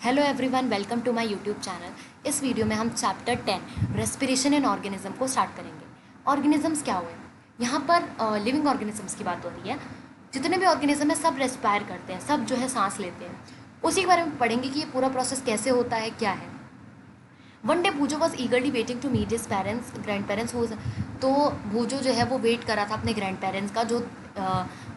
Hello everyone, welcome to my YouTube channel. इस video में हम चैप्टर 10 रेस्पिरेशन इन ऑर्गेनिज्म को स्टार्ट करेंगे। ऑर्गेनिजम्स क्या हुए? यहाँ पर लिविंग ऑर्गेनिजम्स की बात हो रही है। जितने भी ऑर्गेनिज्म है सब रेस्पायर करते हैं, सब जो है सांस लेते हैं। उसी के बारे में पढ़ेंगे कि ये पूरा प्रोसेस कैसे होता है, क्या है। One day Boojho was eagerly waiting to meet his parents grandparents हो। तो भूजो जो है वो वेट कर रहा था अपने ग्रैंड पेरेंट्स का, जो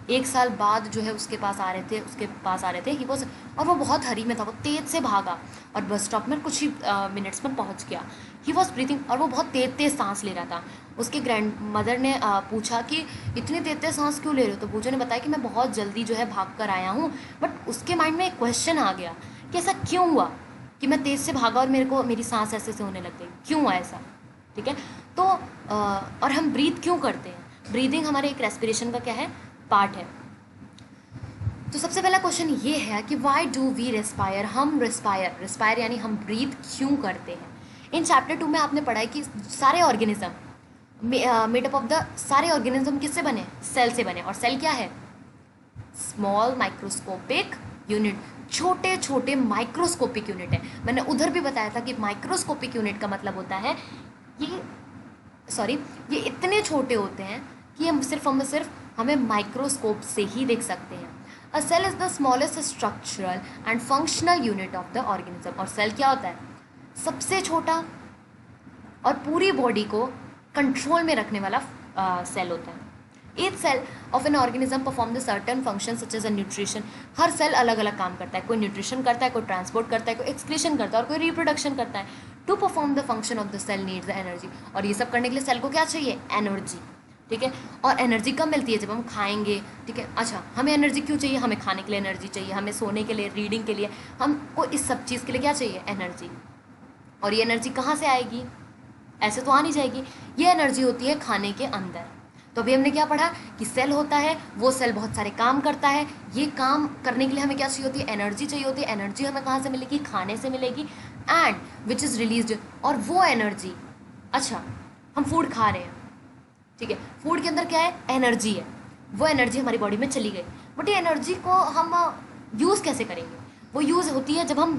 एक साल बाद जो है उसके पास आ रहे थे ही वॉज। और वो बहुत हरी में था, वो तेज़ से भागा और बस स्टॉप में कुछ ही मिनट्स में पहुंच गया। ही वॉज ब्रीथिंग, और वो बहुत तेज़ सांस ले रहा था। उसके ग्रैंड मदर ने पूछा कि इतनी तेज़ सांस क्यों ले रहे हो? तो भूजो ने बताया कि मैं बहुत जल्दी जो है भाग कर आया हूँ। बट उसके माइंड में एक क्वेश्चन आ गया कि ऐसा क्यों हुआ कि मैं तेज़ से भागा और मेरी सांस ऐसे से होने लग गई, क्यों हुआ ऐसा? ठीक है। तो और हम ब्रीथ क्यों करते हैं? ब्रीदिंग हमारे एक रेस्पिरेशन का क्या है, पार्ट है। तो सबसे पहला क्वेश्चन ये है कि वाई डू वी रेस्पायर? हम रेस्पायर यानी हम ब्रीथ क्यों करते हैं? इन चैप्टर 2 में आपने पढ़ा है कि सारे ऑर्गेनिज्म मेडअप ऑफ द सारे ऑर्गेनिज्म किससे बने? सेल से बने। और सेल क्या है? स्मॉल माइक्रोस्कोपिक यूनिट, छोटे छोटे माइक्रोस्कोपिक यूनिट है। मैंने उधर भी बताया था कि माइक्रोस्कोपिक यूनिट का मतलब होता है ये इतने छोटे होते हैं कि हम सिर्फ हमें माइक्रोस्कोप से ही देख सकते हैं। A cell is the smallest structural and functional unit of the organism. और सेल क्या होता है? सबसे छोटा और पूरी बॉडी को कंट्रोल में रखने वाला सेल होता है। Each cell of an organism perform the certain function such as a nutrition. हर सेल अलग अलग काम करता है, कोई न्यूट्रिशन करता है, कोई ट्रांसपोर्ट करता है, कोई एक्सक्रीशन करता है और कोई रिप्रोडक्शन करता है। To perform the function of the cell needs the energy. और ये सब करने के लिए सेल को क्या चाहिए? एनर्जी। ठीक है। और एनर्जी कब मिलती है? जब हम खाएंगे। ठीक है। अच्छा, हमें एनर्जी क्यों चाहिए? हमें खाने के लिए एनर्जी चाहिए, हमें सोने के लिए, रीडिंग के लिए, हमको इस सब चीज़ के लिए क्या चाहिए? एनर्जी। और ये एनर्जी कहाँ से आएगी? ऐसे तो आ नहीं जाएगी। ये एनर्जी होती है खाने के अंदर। तो अभी हमने क्या पढ़ा कि सेल होता है, वो सेल बहुत सारे काम करता है। ये काम करने के लिए हमें क्या चाहिए होती है? एनर्जी चाहिए होती है। एनर्जी हमें कहाँ से मिलेगी? खाने से मिलेगी। And which is released. और वो एनर्जी, अच्छा हम फूड खा रहे हैं, ठीक है, फूड के अंदर क्या है? एनर्जी है। वो एनर्जी हमारी बॉडी में चली गई, बट ये एनर्जी को हम यूज़ कैसे करेंगे? वो यूज़ होती है जब हम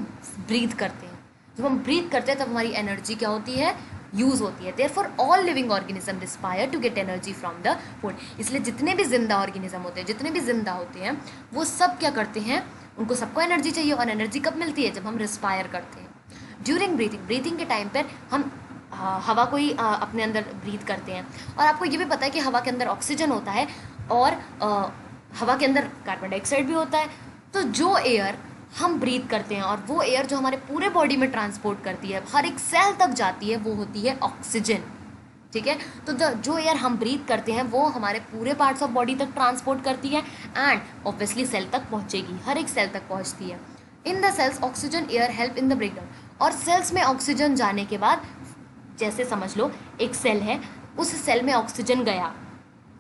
ब्रीथ करते हैं। जब हम ब्रीथ करते हैं तब हमारी एनर्जी क्या होती है? यूज़ होती है। Therefore all living organism respire to get energy from the food. इसलिए जितने भी जिंदा ऑर्गेनिज्म होते हैं, जितने भी जिंदा होते हैं, वो सब क्या करते हैं? उनको सबको एनर्जी चाहिए। और एनर्जी कब मिलती है? जब हम रिस्पायर करते हैं। ड्यूरिंग ब्रीथिंग के टाइम पर हम हवा को ही अपने अंदर ब्रीथ करते हैं। और आपको ये भी पता है कि हवा के अंदर ऑक्सीजन होता है और हवा के अंदर कार्बन डाइऑक्साइड भी होता है। तो जो एयर हम ब्रीथ करते हैं और वो एयर जो हमारे पूरे बॉडी में ट्रांसपोर्ट करती है, हर एक सेल तक जाती है, वो होती है ऑक्सीजन। ठीक है। तो जो एयर हम ब्रीथ करते हैं वो हमारे पूरे पार्ट्स ऑफ बॉडी तक ट्रांसपोर्ट करती है एंड ऑब्वियसली सेल तक पहुंचेगी, हर एक सेल तक पहुंचती है। In the cells oxygen air help in the breakdown. और सेल्स में ऑक्सीजन जाने के बाद, जैसे समझ लो एक सेल है, उस सेल में ऑक्सीजन गया,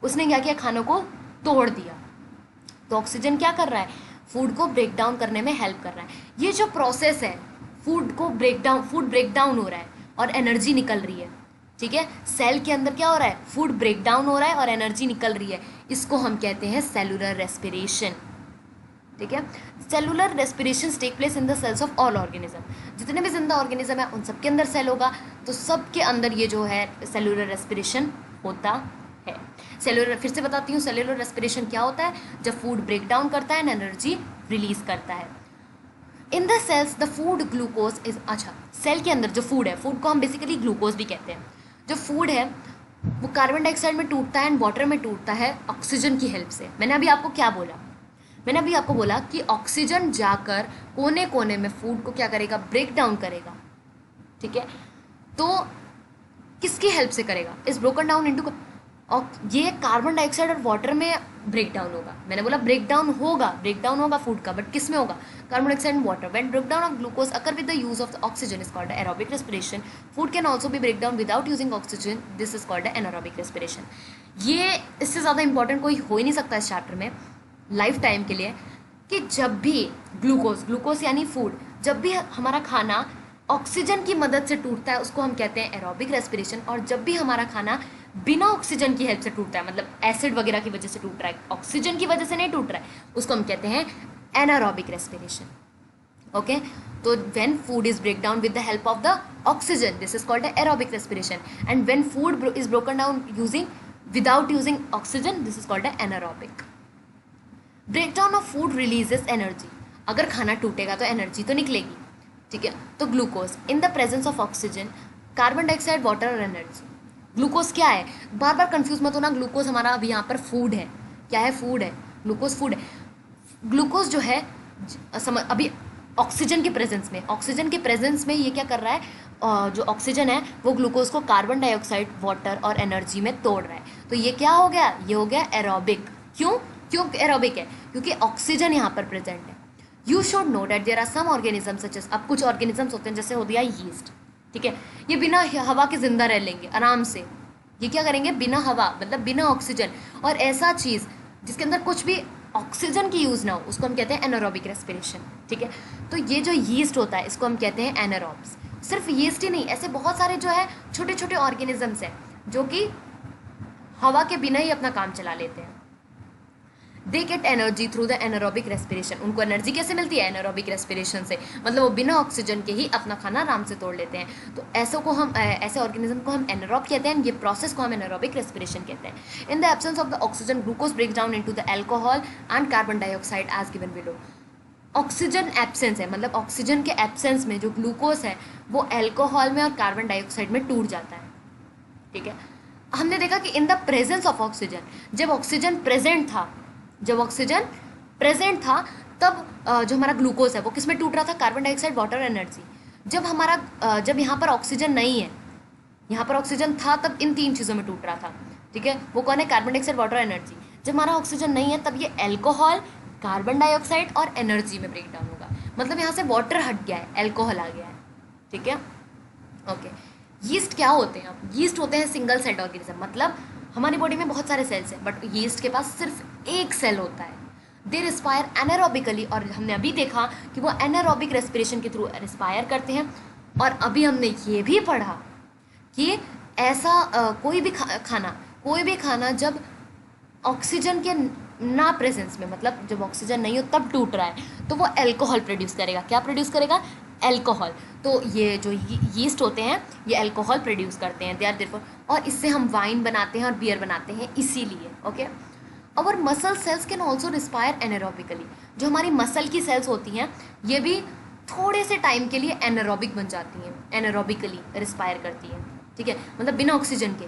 उसने क्या किया? खानों को तोड़ दिया। तो ऑक्सीजन क्या कर रहा है? फूड को ब्रेक डाउन करने में हेल्प कर रहा है। ये जो प्रोसेस है, फूड ब्रेक डाउन हो रहा है और एनर्जी निकल रही है। ठीक है। सेल के अंदर क्या हो रहा है? फूड ब्रेक डाउन हो रहा है और एनर्जी निकल रही है। इसको हम कहते हैं सेलुलर रेस्पिरेशन। ठीक है। Cellular respiration take place in the cells of all organism. जितने भी जिंदा ऑर्गेनिज्म है उन सबके अंदर सेल होगा, तो सबके अंदर ये जो है सेलुलर रेस्पिरेशन होता है। सेलुलर, फिर से बताती हूँ, सेलुलर रेस्पिरेशन क्या होता है? जब फूड ब्रेक डाउन करता है एंड एनर्जी रिलीज करता है। In the cells the food glucose is, अच्छा सेल के अंदर जो फूड है, फूड को हम बेसिकली ग्लूकोज भी कहते हैं। जो फूड है वो कार्बन डाइऑक्साइड में टूटता है एंड वाटर में टूटता है ऑक्सीजन की हेल्प से। मैंने अभी आपको क्या बोला? मैंने अभी आपको बोला कि ऑक्सीजन जाकर कोने कोने में फूड को क्या करेगा? ब्रेक डाउन करेगा। ठीक है। तो किसकी हेल्प से करेगा? इज ब्रोकन डाउन इनटू, और ये कार्बन डाइऑक्साइड और वाटर में ब्रेक डाउन होगा। मैंने बोला ब्रेक डाउन होगा फूड का, बट किस में होगा? Carbon dioxide and water. When break down of glucose occur with the use of oxygen is called aerobic respiration. Food can also be break down without using oxygen, this is called anaerobic respiration. ये इससे ज़्यादा important कोई हो ही नहीं सकता इस chapter में life time के लिए, कि जब भी ग्लूकोज यानी फूड, जब भी हमारा खाना ऑक्सीजन की मदद से टूटता है उसको हम कहते हैं एरोबिक रेस्पिरेशन। और जब भी हमारा खाना बिना ऑक्सीजन की हेल्प से टूटता है, मतलब एसिड वगैरह की वजह से टूट रहा है, ऑक्सीजन की वजह से नहीं टूट रहा है, उसको हम कहते हैं एनारोबिक रेस्पिरेशन। ओके, तो when food is break down with the help of the oxygen, this is called aerobic respiration, and when food is broken down using without using oxygen, this is called anaerobic. Breakdown of food releases energy, अगर खाना टूटेगा तो energy तो निकलेगी, ठीक है। तो glucose in the presence of oxygen, carbon dioxide, water और एनर्जी। ग्लूकोज क्या है, बार बार कंफ्यूज मत होना, ग्लूकोज हमारा अभी यहाँ पर फूड है, क्या है, फूड है, ग्लूकोज फूड है। ग्लूकोज जो है अभी ऑक्सीजन के प्रेजेंस में, ऑक्सीजन के प्रेजेंस में ये क्या कर रहा है, जो ऑक्सीजन है वो ग्लूकोज को कार्बन डाइऑक्साइड, वाटर और एनर्जी में तोड़ रहा है। तो ये क्या हो गया, ये हो गया एरोबिक। क्यों क्यों एरोबिक है, क्योंकि ऑक्सीजन यहाँ पर प्रेजेंट है। You should know that there are some organism such as, अब कुछ ऑर्गेनिजम्स होते हैं जैसे हो गया यीस्ट, ठीक है, ये बिना हवा के जिंदा रह लेंगे आराम से। ये क्या करेंगे, बिना हवा मतलब बिना ऑक्सीजन, और ऐसा चीज़ जिसके अंदर कुछ भी ऑक्सीजन की यूज़ ना हो उसको हम कहते हैं एनारोबिक रेस्पिरेशन, ठीक है। तो ये जो यीस्ट होता है इसको हम कहते हैं एनारोब्स। सिर्फ यीस्ट ही नहीं, ऐसे बहुत सारे जो है छोटे छोटे ऑर्गेनिजम्स हैं जो कि हवा के बिना ही अपना काम चला लेते हैं। They get energy through the anaerobic respiration, उनको एनर्जी कैसे मिलती है, एनारोबिक रेस्पिरेशन से, मतलब वो बिना ऑक्सीजन के ही अपना खाना आराम से तोड़ लेते हैं। तो ऐसों को हम ऐसे ऑर्गेनिज्म को हम एनारोब कहते हैं, ये प्रोसेस को हम एनारोबिक रेस्पिरेशन कहते हैं। In the absence of the oxygen, glucose break down into the alcohol and carbon dioxide as given below. Oxygen absence है, मतलब ऑक्सीजन के एब्सेंस में जो ग्लूकोज है वो अल्कोहल में और कार्बन डाइऑक्साइड में टूट जाता है, ठीक है। हमने देखा कि in the presence of oxygen, जब ऑक्सीजन प्रेजेंट था, जब ऑक्सीजन प्रेजेंट था तब जो हमारा ग्लूकोज है वो किस में टूट रहा था, कार्बन डाइऑक्साइड, वाटर, एनर्जी। जब हमारा जब यहाँ पर ऑक्सीजन नहीं है, यहाँ पर ऑक्सीजन था तब इन तीन चीज़ों में टूट रहा था, ठीक है। वो कौन है, कार्बन डाइऑक्साइड, वाटर, एनर्जी। जब हमारा ऑक्सीजन नहीं है तब ये अल्कोहल, कार्बन डाइऑक्साइड और एनर्जी में ब्रेक डाउन होगा, मतलब यहाँ से वाटर हट गया है, अल्कोहल आ गया है, ठीक है, ओके। यीस्ट क्या होते हैं, अब यीस्ट होते हैं सिंगल सेल ऑर्गेनिज्म, मतलब हमारी बॉडी में बहुत सारे सेल्स हैं बट यीस्ट के पास सिर्फ एक सेल होता है। दे रिस्पायर एनारोबिकली, और हमने अभी देखा कि वो एनारोबिक रेस्पिरेशन के थ्रू रिस्पायर करते हैं। और अभी हमने ये भी पढ़ा कि ऐसा कोई भी खाना जब ऑक्सीजन के ना प्रेजेंस में, मतलब जब ऑक्सीजन नहीं हो तब टूट रहा है तो वो अल्कोहल प्रोड्यूस करेगा। क्या प्रोड्यूस करेगा, अल्कोहल। तो ये जो यीस्ट होते हैं ये अल्कोहल प्रोड्यूस करते हैं, दे आर देयरफॉर, और इससे हम वाइन बनाते हैं और बियर बनाते हैं इसीलिए, ओके। और muscle cells can also respire anaerobically, जो हमारी मसल की सेल्स होती हैं ये भी थोड़े से टाइम के लिए एनारोबिक बन जाती हैं, एनारोबिकली रिस्पायर करती हैं, ठीक है, मतलब बिना ऑक्सीजन के।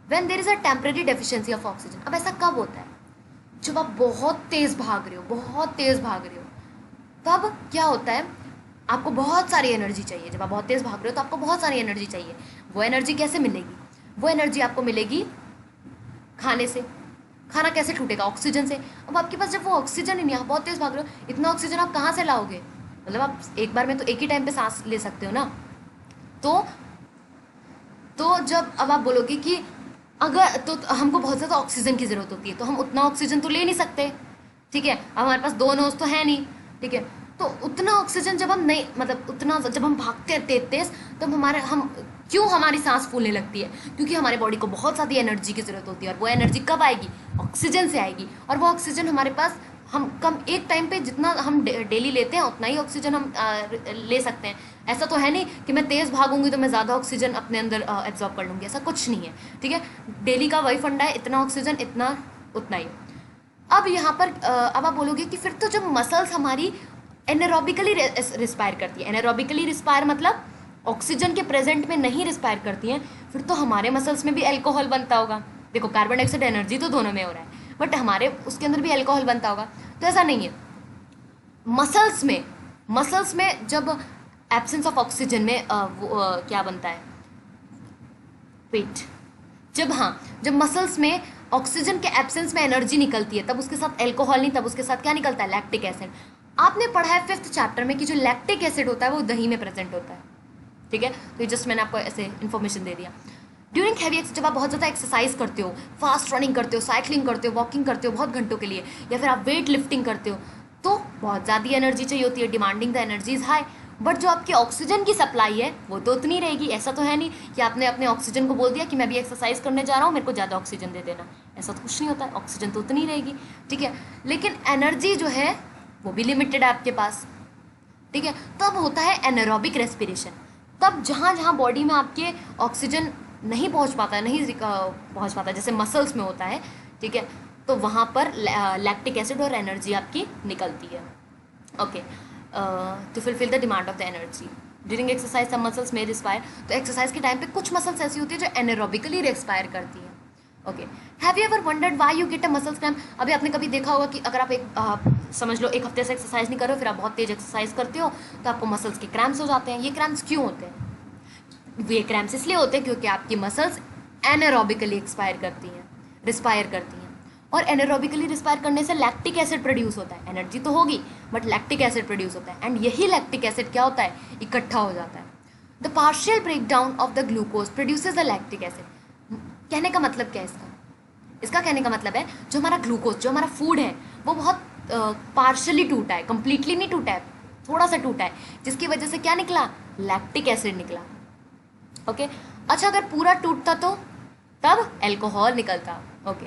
When there is a temporary deficiency of oxygen, अब ऐसा कब होता है, जब आप बहुत तेज़ भाग रहे हो, तब क्या होता है, आपको बहुत सारी एनर्जी चाहिए। जब आप बहुत तेज़ भाग रहे हो तो आपको बहुत सारी एनर्जी चाहिए। वो एनर्जी कैसे मिलेगी, वो एनर्जी आपको मिलेगी खाने से। खाना कैसे टूटेगा, ऑक्सीजन से। अब आपके पास जब वो ऑक्सीजन ही नहीं, आप बहुत तेज़ भाग रहे हो, इतना ऑक्सीजन आप कहाँ से लाओगे, मतलब आप एक बार में तो एक ही टाइम पे सांस ले सकते हो ना। तो जब अब आप बोलोगे कि अगर तो हमको बहुत ज़्यादा ऑक्सीजन की ज़रूरत होती है, तो हम उतना ऑक्सीजन तो ले नहीं सकते, ठीक है। अब हमारे पास दो नोज तो है नहीं, ठीक है। तो उतना ऑक्सीजन जब हम नहीं, मतलब उतना जब हम भागते हैं तेज, तब हमारी सांस फूलने लगती है, क्योंकि हमारे बॉडी को बहुत ज़्यादा एनर्जी की ज़रूरत होती है। और वो एनर्जी कब आएगी, ऑक्सीजन से आएगी। और वो ऑक्सीजन हमारे पास हम कम एक टाइम पे जितना हम डेली लेते हैं उतना ही ऑक्सीजन हम ले सकते हैं। ऐसा तो है नहीं कि मैं तेज़ भागूंगी तो मैं ज़्यादा ऑक्सीजन अपने अंदर एब्जॉर्ब कर लूँगी, ऐसा कुछ नहीं है, ठीक है। डेली का वही फंडा है, इतना ऑक्सीजन इतना उतना ही। अब यहाँ पर अब आप बोलोगे कि फिर तो जब मसल्स हमारी एनारोबिकली रिस्पायर करती है, एनारोबिकली रिस्पायर मतलब ऑक्सीजन के प्रेजेंट में नहीं रिस्पायर करती हैं, फिर तो हमारे मसल्स में भी अल्कोहल बनता होगा। देखो कार्बन डाइऑक्साइड एनर्जी तो दोनों में हो रहा है, बट हमारे उसके अंदर भी अल्कोहल बनता होगा। तो ऐसा नहीं है, मसल्स में जब एब्सेंस ऑफ ऑक्सीजन में क्या बनता है, वेट, जब मसल्स में ऑक्सीजन के एब्सेंस में एनर्जी निकलती है तब उसके साथ अल्कोहल नहीं, तब उसके साथ क्या निकलता है, लैक्टिक एसिड। आपने पढ़ा है 5th चैप्टर में कि जो लैक्टिक एसिड होता है वो दही में प्रेजेंट होता है, ठीक है। तो ये जस्ट मैंने आपको ऐसे इन्फॉर्मेशन दे दिया। ड्यूरिंग हैवी जब आप बहुत ज़्यादा एक्सरसाइज करते हो, फास्ट रनिंग करते हो, साइकिलिंग करते हो, वॉकिंग करते हो बहुत घंटों के लिए, या फिर आप वेट लिफ्टिंग करते हो, तो बहुत ज़्यादा एनर्जी चाहिए होती है, demanding the energy is high. But जो आपकी ऑक्सीजन की सप्लाई है वो तो उतनी रहेगी। ऐसा तो है नहीं कि आपने अपने ऑक्सीजन को बोल दिया कि मैं भी एक्सरसाइज करने जा रहा हूँ, मेरे को ज़्यादा ऑक्सीजन दे देना, ऐसा तो कुछ नहीं होता है, ऑक्सीजन तो उतनी रहेगी, ठीक है। लेकिन एनर्जी जो है वो भी लिमिटेड है आपके पास। ठीक है। तब होता है एनारोबिक रेस्पिरेशन, तब जहाँ जहाँ बॉडी में आपके ऑक्सीजन नहीं पहुँच पाता है, नहीं पहुँच पाता, जैसे मसल्स में होता है, ठीक है, तो वहाँ पर लैक्टिक एसिड और एनर्जी आपकी निकलती है। Okay, to fulfil the demand of the energy during exercise some muscles में रिस्पायर। तो एक्सरसाइज के टाइम पे कुछ मसल्स ऐसी होती है जो एनारोबिकली रिस्पायर करती है। Okay, have you ever wondered why you get a muscles cramp? अभी आपने कभी देखा होगा कि अगर आप समझ लो एक हफ्ते से एक्सरसाइज नहीं कर रहे हो, फिर आप बहुत तेज एक्सरसाइज करते हो तो आपको मसल्स के क्रैम्प्स हो जाते हैं। ये क्रैम्प्स क्यों होते हैं? ये क्रैम्प्स इसलिए होते हैं क्योंकि आपकी मसल्स एनारोबिकली रिस्पायर करती हैं, और एनारोबिकली रिस्पायर करने से लैक्टिक एसिड प्रोड्यूस होता है। एनर्जी तो होगी बट लैक्टिक एसिड प्रोड्यूस होता है, एंड यही लैक्टिक एसिड क्या होता है, इकट्ठा हो जाता है। The partial break down of the glucose produces the lactic acid. कहने का मतलब क्या है इसका कहने का मतलब है जो हमारा ग्लूकोज, जो हमारा फूड है, वो बहुत पार्शली टूटा है, कंप्लीटली नहीं टूटा है, थोड़ा सा टूटा है, जिसकी वजह से क्या निकला, लैक्टिक एसिड निकला। ओके, अच्छा अगर पूरा टूटता तो तब एल्कोहल निकलता। ओके,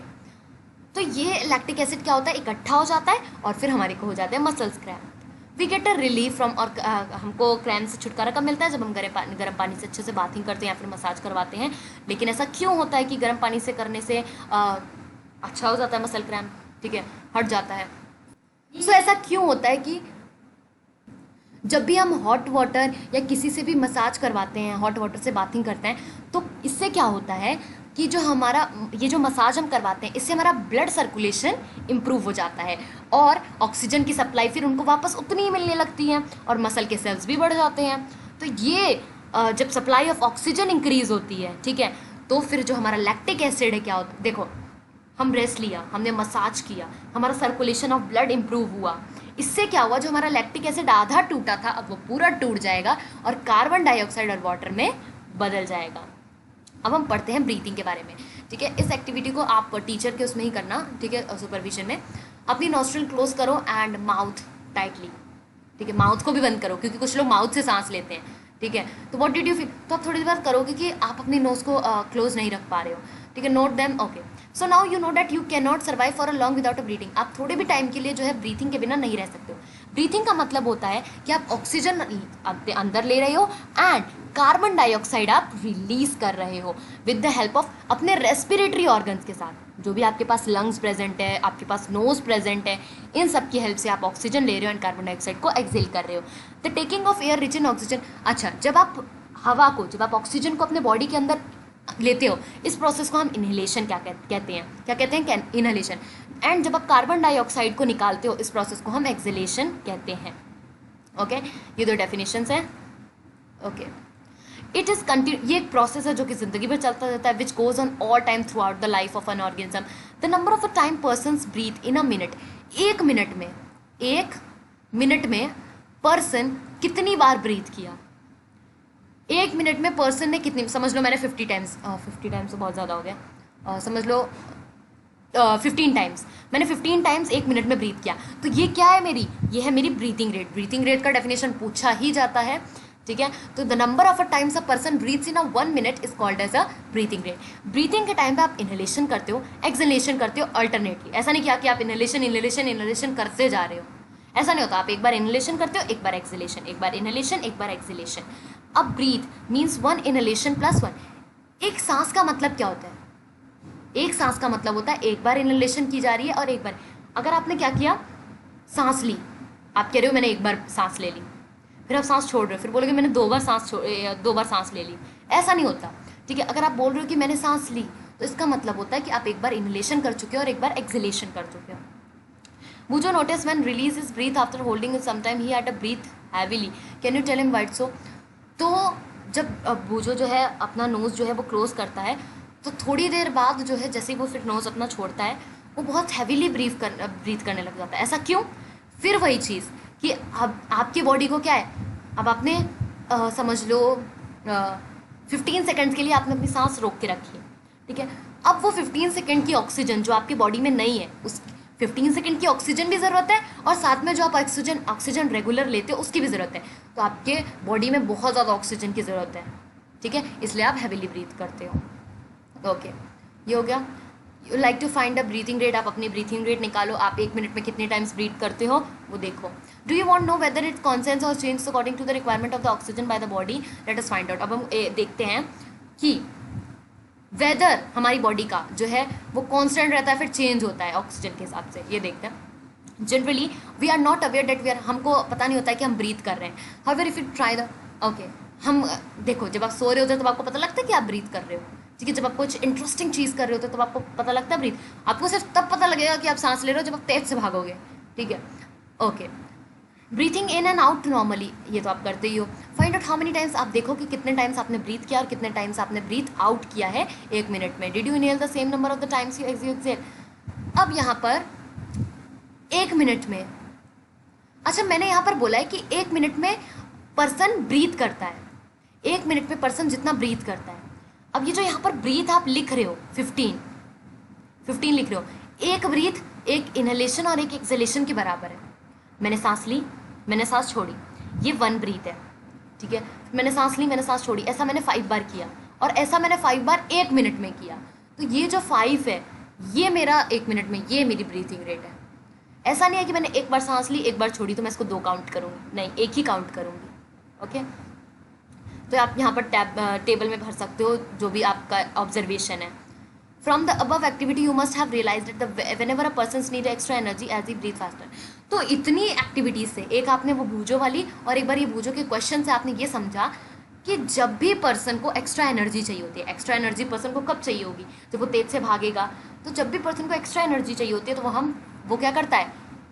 तो ये लैक्टिक एसिड क्या होता है, इकट्ठा हो जाता है और फिर हमारे को हो जाते हैं muscles cramp. We get a relief from, और हमको क्रैम्प से छुटकारा कब मिलता है, जब हम गर्म पानी से अच्छे से बाथिंग करते हैं या फिर मसाज करवाते हैं। लेकिन ऐसा क्यों होता है कि गर्म पानी से करने से अच्छा हो जाता है मसल क्रैम्प, ठीक है, हट जाता है। तो ऐसा क्यों होता है कि जब भी हम हॉट वाटर या किसी से भी मसाज करवाते हैं, हॉट वाटर से बाथिंग करते हैं, तो इससे क्या होता है कि जो हमारा ये जो मसाज हम करवाते हैं, इससे हमारा ब्लड सर्कुलेशन इम्प्रूव हो जाता है और ऑक्सीजन की सप्लाई फिर उनको वापस उतनी ही मिलने लगती है और मसल के सेल्स भी बढ़ जाते हैं। तो ये जब सप्लाई ऑफ ऑक्सीजन इंक्रीज होती है, ठीक है, तो फिर जो हमारा लैक्टिक एसिड है क्या होता है, देखो हम रेस्ट लिया, हमने मसाज किया, हमारा सर्कुलेशन ऑफ ब्लड इम्प्रूव हुआ, इससे क्या हुआ, जो हमारा लैक्टिक एसिड आधा टूटा था अब वो पूरा टूट जाएगा और कार्बन डाइऑक्साइड और वाटर में बदल जाएगा। अब हम पढ़ते हैं ब्रीथिंग के बारे में, ठीक है। इस एक्टिविटी को आप टीचर के उसमें ही करना, ठीक है, सुपरविजन में। अपनी नॉस्ट्रिल क्लोज करो एंड माउथ टाइटली, ठीक है, माउथ को भी बंद करो क्योंकि कुछ लोग माउथ से सांस लेते हैं, ठीक है। तो व्हाट डिड यू फील, तो आप थोड़ी देर बाद करोगे कि आप अपनी नोज को क्लोज नहीं रख पा रहे हो, ठीक है, note them. Okay, so now you know that you can not survive for a long without a breathing. आप थोड़े भी टाइम के लिए जो है ब्रीथिंग के बिना नहीं रह सकते हो। ब्रीथिंग का मतलब होता है कि आप ऑक्सीजन अंदर ले रहे हो एंड कार्बन डाइऑक्साइड आप रिलीज कर रहे हो विद द हेल्प ऑफ अपने रेस्पिरेटरी ऑर्गन्स के साथ, जो भी आपके पास लंग्स प्रेजेंट है, आपके पास नोज प्रेजेंट है, इन सब की हेल्प से आप ऑक्सीजन ले रहे हो एंड कार्बन डाइऑक्साइड को एक्सेल कर रहे हो। The taking of air rich in oxygen. अच्छा, जब आप हवा को, जब आप ऑक्सीजन को अपने बॉडी के अंदर लेते हो, इस प्रोसेस को हम इनहेलेशन कहते हैं इनहेलेशन। एंड जब आप कार्बन डाइऑक्साइड को निकालते हो, इस प्रोसेस को हम एक्सेलेशन कहते हैं। ओके, ये दो डेफिनेशंस हैं। ओके, इट इज कंटिन्यू, ये एक प्रोसेस है जो कि जिंदगी भर चलता रहता है, which goes on all time throughout the life of an organism. The number of a time persons breathe in a minute. एक मिनट में पर्सन कितनी बार ब्रीथ किया, एक मिनट में पर्सन ने कितनी, समझ लो मैंने 50 टाइम्स, 50 टाइम्स तो बहुत ज़्यादा हो गया, समझ लो 15 टाइम्स, मैंने 15 टाइम्स एक मिनट में ब्रीथ किया। तो ये क्या है ये है मेरी ब्रीथिंग रेट। ब्रीथिंग रेट का डेफिनेशन पूछा ही जाता है, ठीक है। तो the number of a times a person breathes in a 1 minute is called as a breathing rate. Breathing के टाइम पे आप इनहेलेशन करते हो, एक्सहेलेशन करते हो अल्टरनेटली। ऐसा नहीं किया कि आप इनहेलेशन करते जा रहे हो, ऐसा नहीं होता। आप एक बार इनहेलेशन करते हो, एक बार एक्सहेलेशन, एक बार इनहेलेशन, एक बार एक्सहेलेशन। अब ब्रीथ मीन्स 1 इनहेलेशन प्लस 1। एक सांस का मतलब क्या होता है, एक सांस का मतलब होता है एक बार इनहेलेशन की जा रही है और एक बार, अगर आपने क्या किया, सांस ली, आप कह रहे हो मैंने एक बार सांस ले ली, फिर आप सांस छोड़ रहे हो, फिर बोलोगे मैंने 2 बार सांस ले ली, ऐसा नहीं होता, ठीक है। अगर आप बोल रहे हो कि मैंने सांस ली, तो इसका मतलब होता है कि आप एक बार इनहेलेशन कर चुके हो और एक बार एक्सहेलेशन कर चुके हो। Bujo noticed when release his breath after holding it sometime he had to breathe heavily. Can you tell him why so? तो जब बूजो जो है अपना नोज़ जो है वो क्लोज करता है, तो थोड़ी देर बाद जो है जैसे ही वो फिर नोज़ अपना छोड़ता है, वो बहुत हैवीली ब्रीथ करने लग जाता है। ऐसा क्यों? फिर वही चीज़ कि अब आपकी बॉडी को क्या है, अब आपने समझ लो 15 सेकेंड्स के लिए आपने अपनी सांस रोक के रखी है, ठीक है। अब वो 15 सेकेंड की ऑक्सीजन जो आपकी बॉडी में नहीं है, उस 15 सेकेंड की ऑक्सीजन भी ज़रूरत है और साथ में जो आप ऑक्सीजन रेगुलर लेते हो उसकी भी ज़रूरत है। तो आपके बॉडी में बहुत ज़्यादा ऑक्सीजन की ज़रूरत है, ठीक है, इसलिए आप हैवीली ब्रीथ करते हो। ओके, ये हो गया। You like to find a breathing rate, आप अपनी ब्रीथिंग रेट निकालो, आप 1 मिनट में कितने टाइम्स ब्रीथ करते हो वो देखो. Do you want know whether it constant और change according to the requirement of the oxygen by the body? Let us find out. अब हम देखते हैं कि वेदर हमारी बॉडी का जो है वो कांस्टेंट रहता है फिर चेंज होता है ऑक्सीजन के हिसाब से. ये देखते हैं. Generally we are not aware that we are, हमको पता नहीं होता है कि हम ब्रीथ कर रहे हैं. However if you try the okay, हम देखो जब आप सो रहे होते हो तब आपको पता लगता है कि आप ब्रीथ कर रहे हो. ठीक है, जब आप कुछ इंटरेस्टिंग चीज़ कर रहे होते हो तब आपको पता लगता है ब्रीथ. आपको सिर्फ तब पता लगेगा कि आप सांस ले रहे हो जब आप तेज से भागोगे. ठीक है, okay. Breathing in and out normally, ये तो आप करते ही हो. Find out how many times, आप देखो कि कितने टाइम्स आपने ब्रीथ किया और कितने टाइम्स आपने ब्रीथ आउट किया है 1 मिनट में. Did you inhale the same number of the times you exhale? अब यहाँ पर 1 मिनट में, अच्छा मैंने यहाँ पर बोला है कि 1 मिनट में पर्सन ब्रीथ करता है, 1 मिनट में पर्सन जितना ब्रीथ करता है. अब ये जो यहाँ पर ब्रीथ आप लिख रहे हो 15 लिख रहे हो, एक ब्रीथ एक इनहेलेशन और एक एक्सहेलेशन के बराबर है. मैंने सांस ली, मैंने सांस छोड़ी, ये 1 ब्रीथ है. ठीक है, मैंने सांस ली, मैंने सांस छोड़ी, ऐसा मैंने 5 बार किया और ऐसा मैंने 5 बार 1 मिनट में किया. तो ये जो 5 है ये मेरा 1 मिनट में, ये मेरी ब्रीथिंग रेट है. ऐसा नहीं है कि मैंने एक बार सांस ली एक बार छोड़ी तो मैं इसको 2 काउंट करूँगी, नहीं, एक ही काउंट करूँगी. ओके, तो आप यहाँ पर टेबल में भर सकते हो जो भी आपका ऑब्जर्वेशन है. From the above activity you must have realise that whenever a person need extra energy as he breathe faster. तो इतनी एक्टिविटीज से, एक आपने वो बूझो वाली और एक बार ये बूझो के क्वेश्चन से आपने ये समझा कि जब भी पर्सन को एक्स्ट्रा एनर्जी चाहिए होती है, एक्स्ट्रा एनर्जी पर्सन को कब चाहिए होगी? जब वो तेज से भागेगा. तो जब भी पर्सन को एक्स्ट्रा एनर्जी चाहिए होती है तो वो क्या करता है?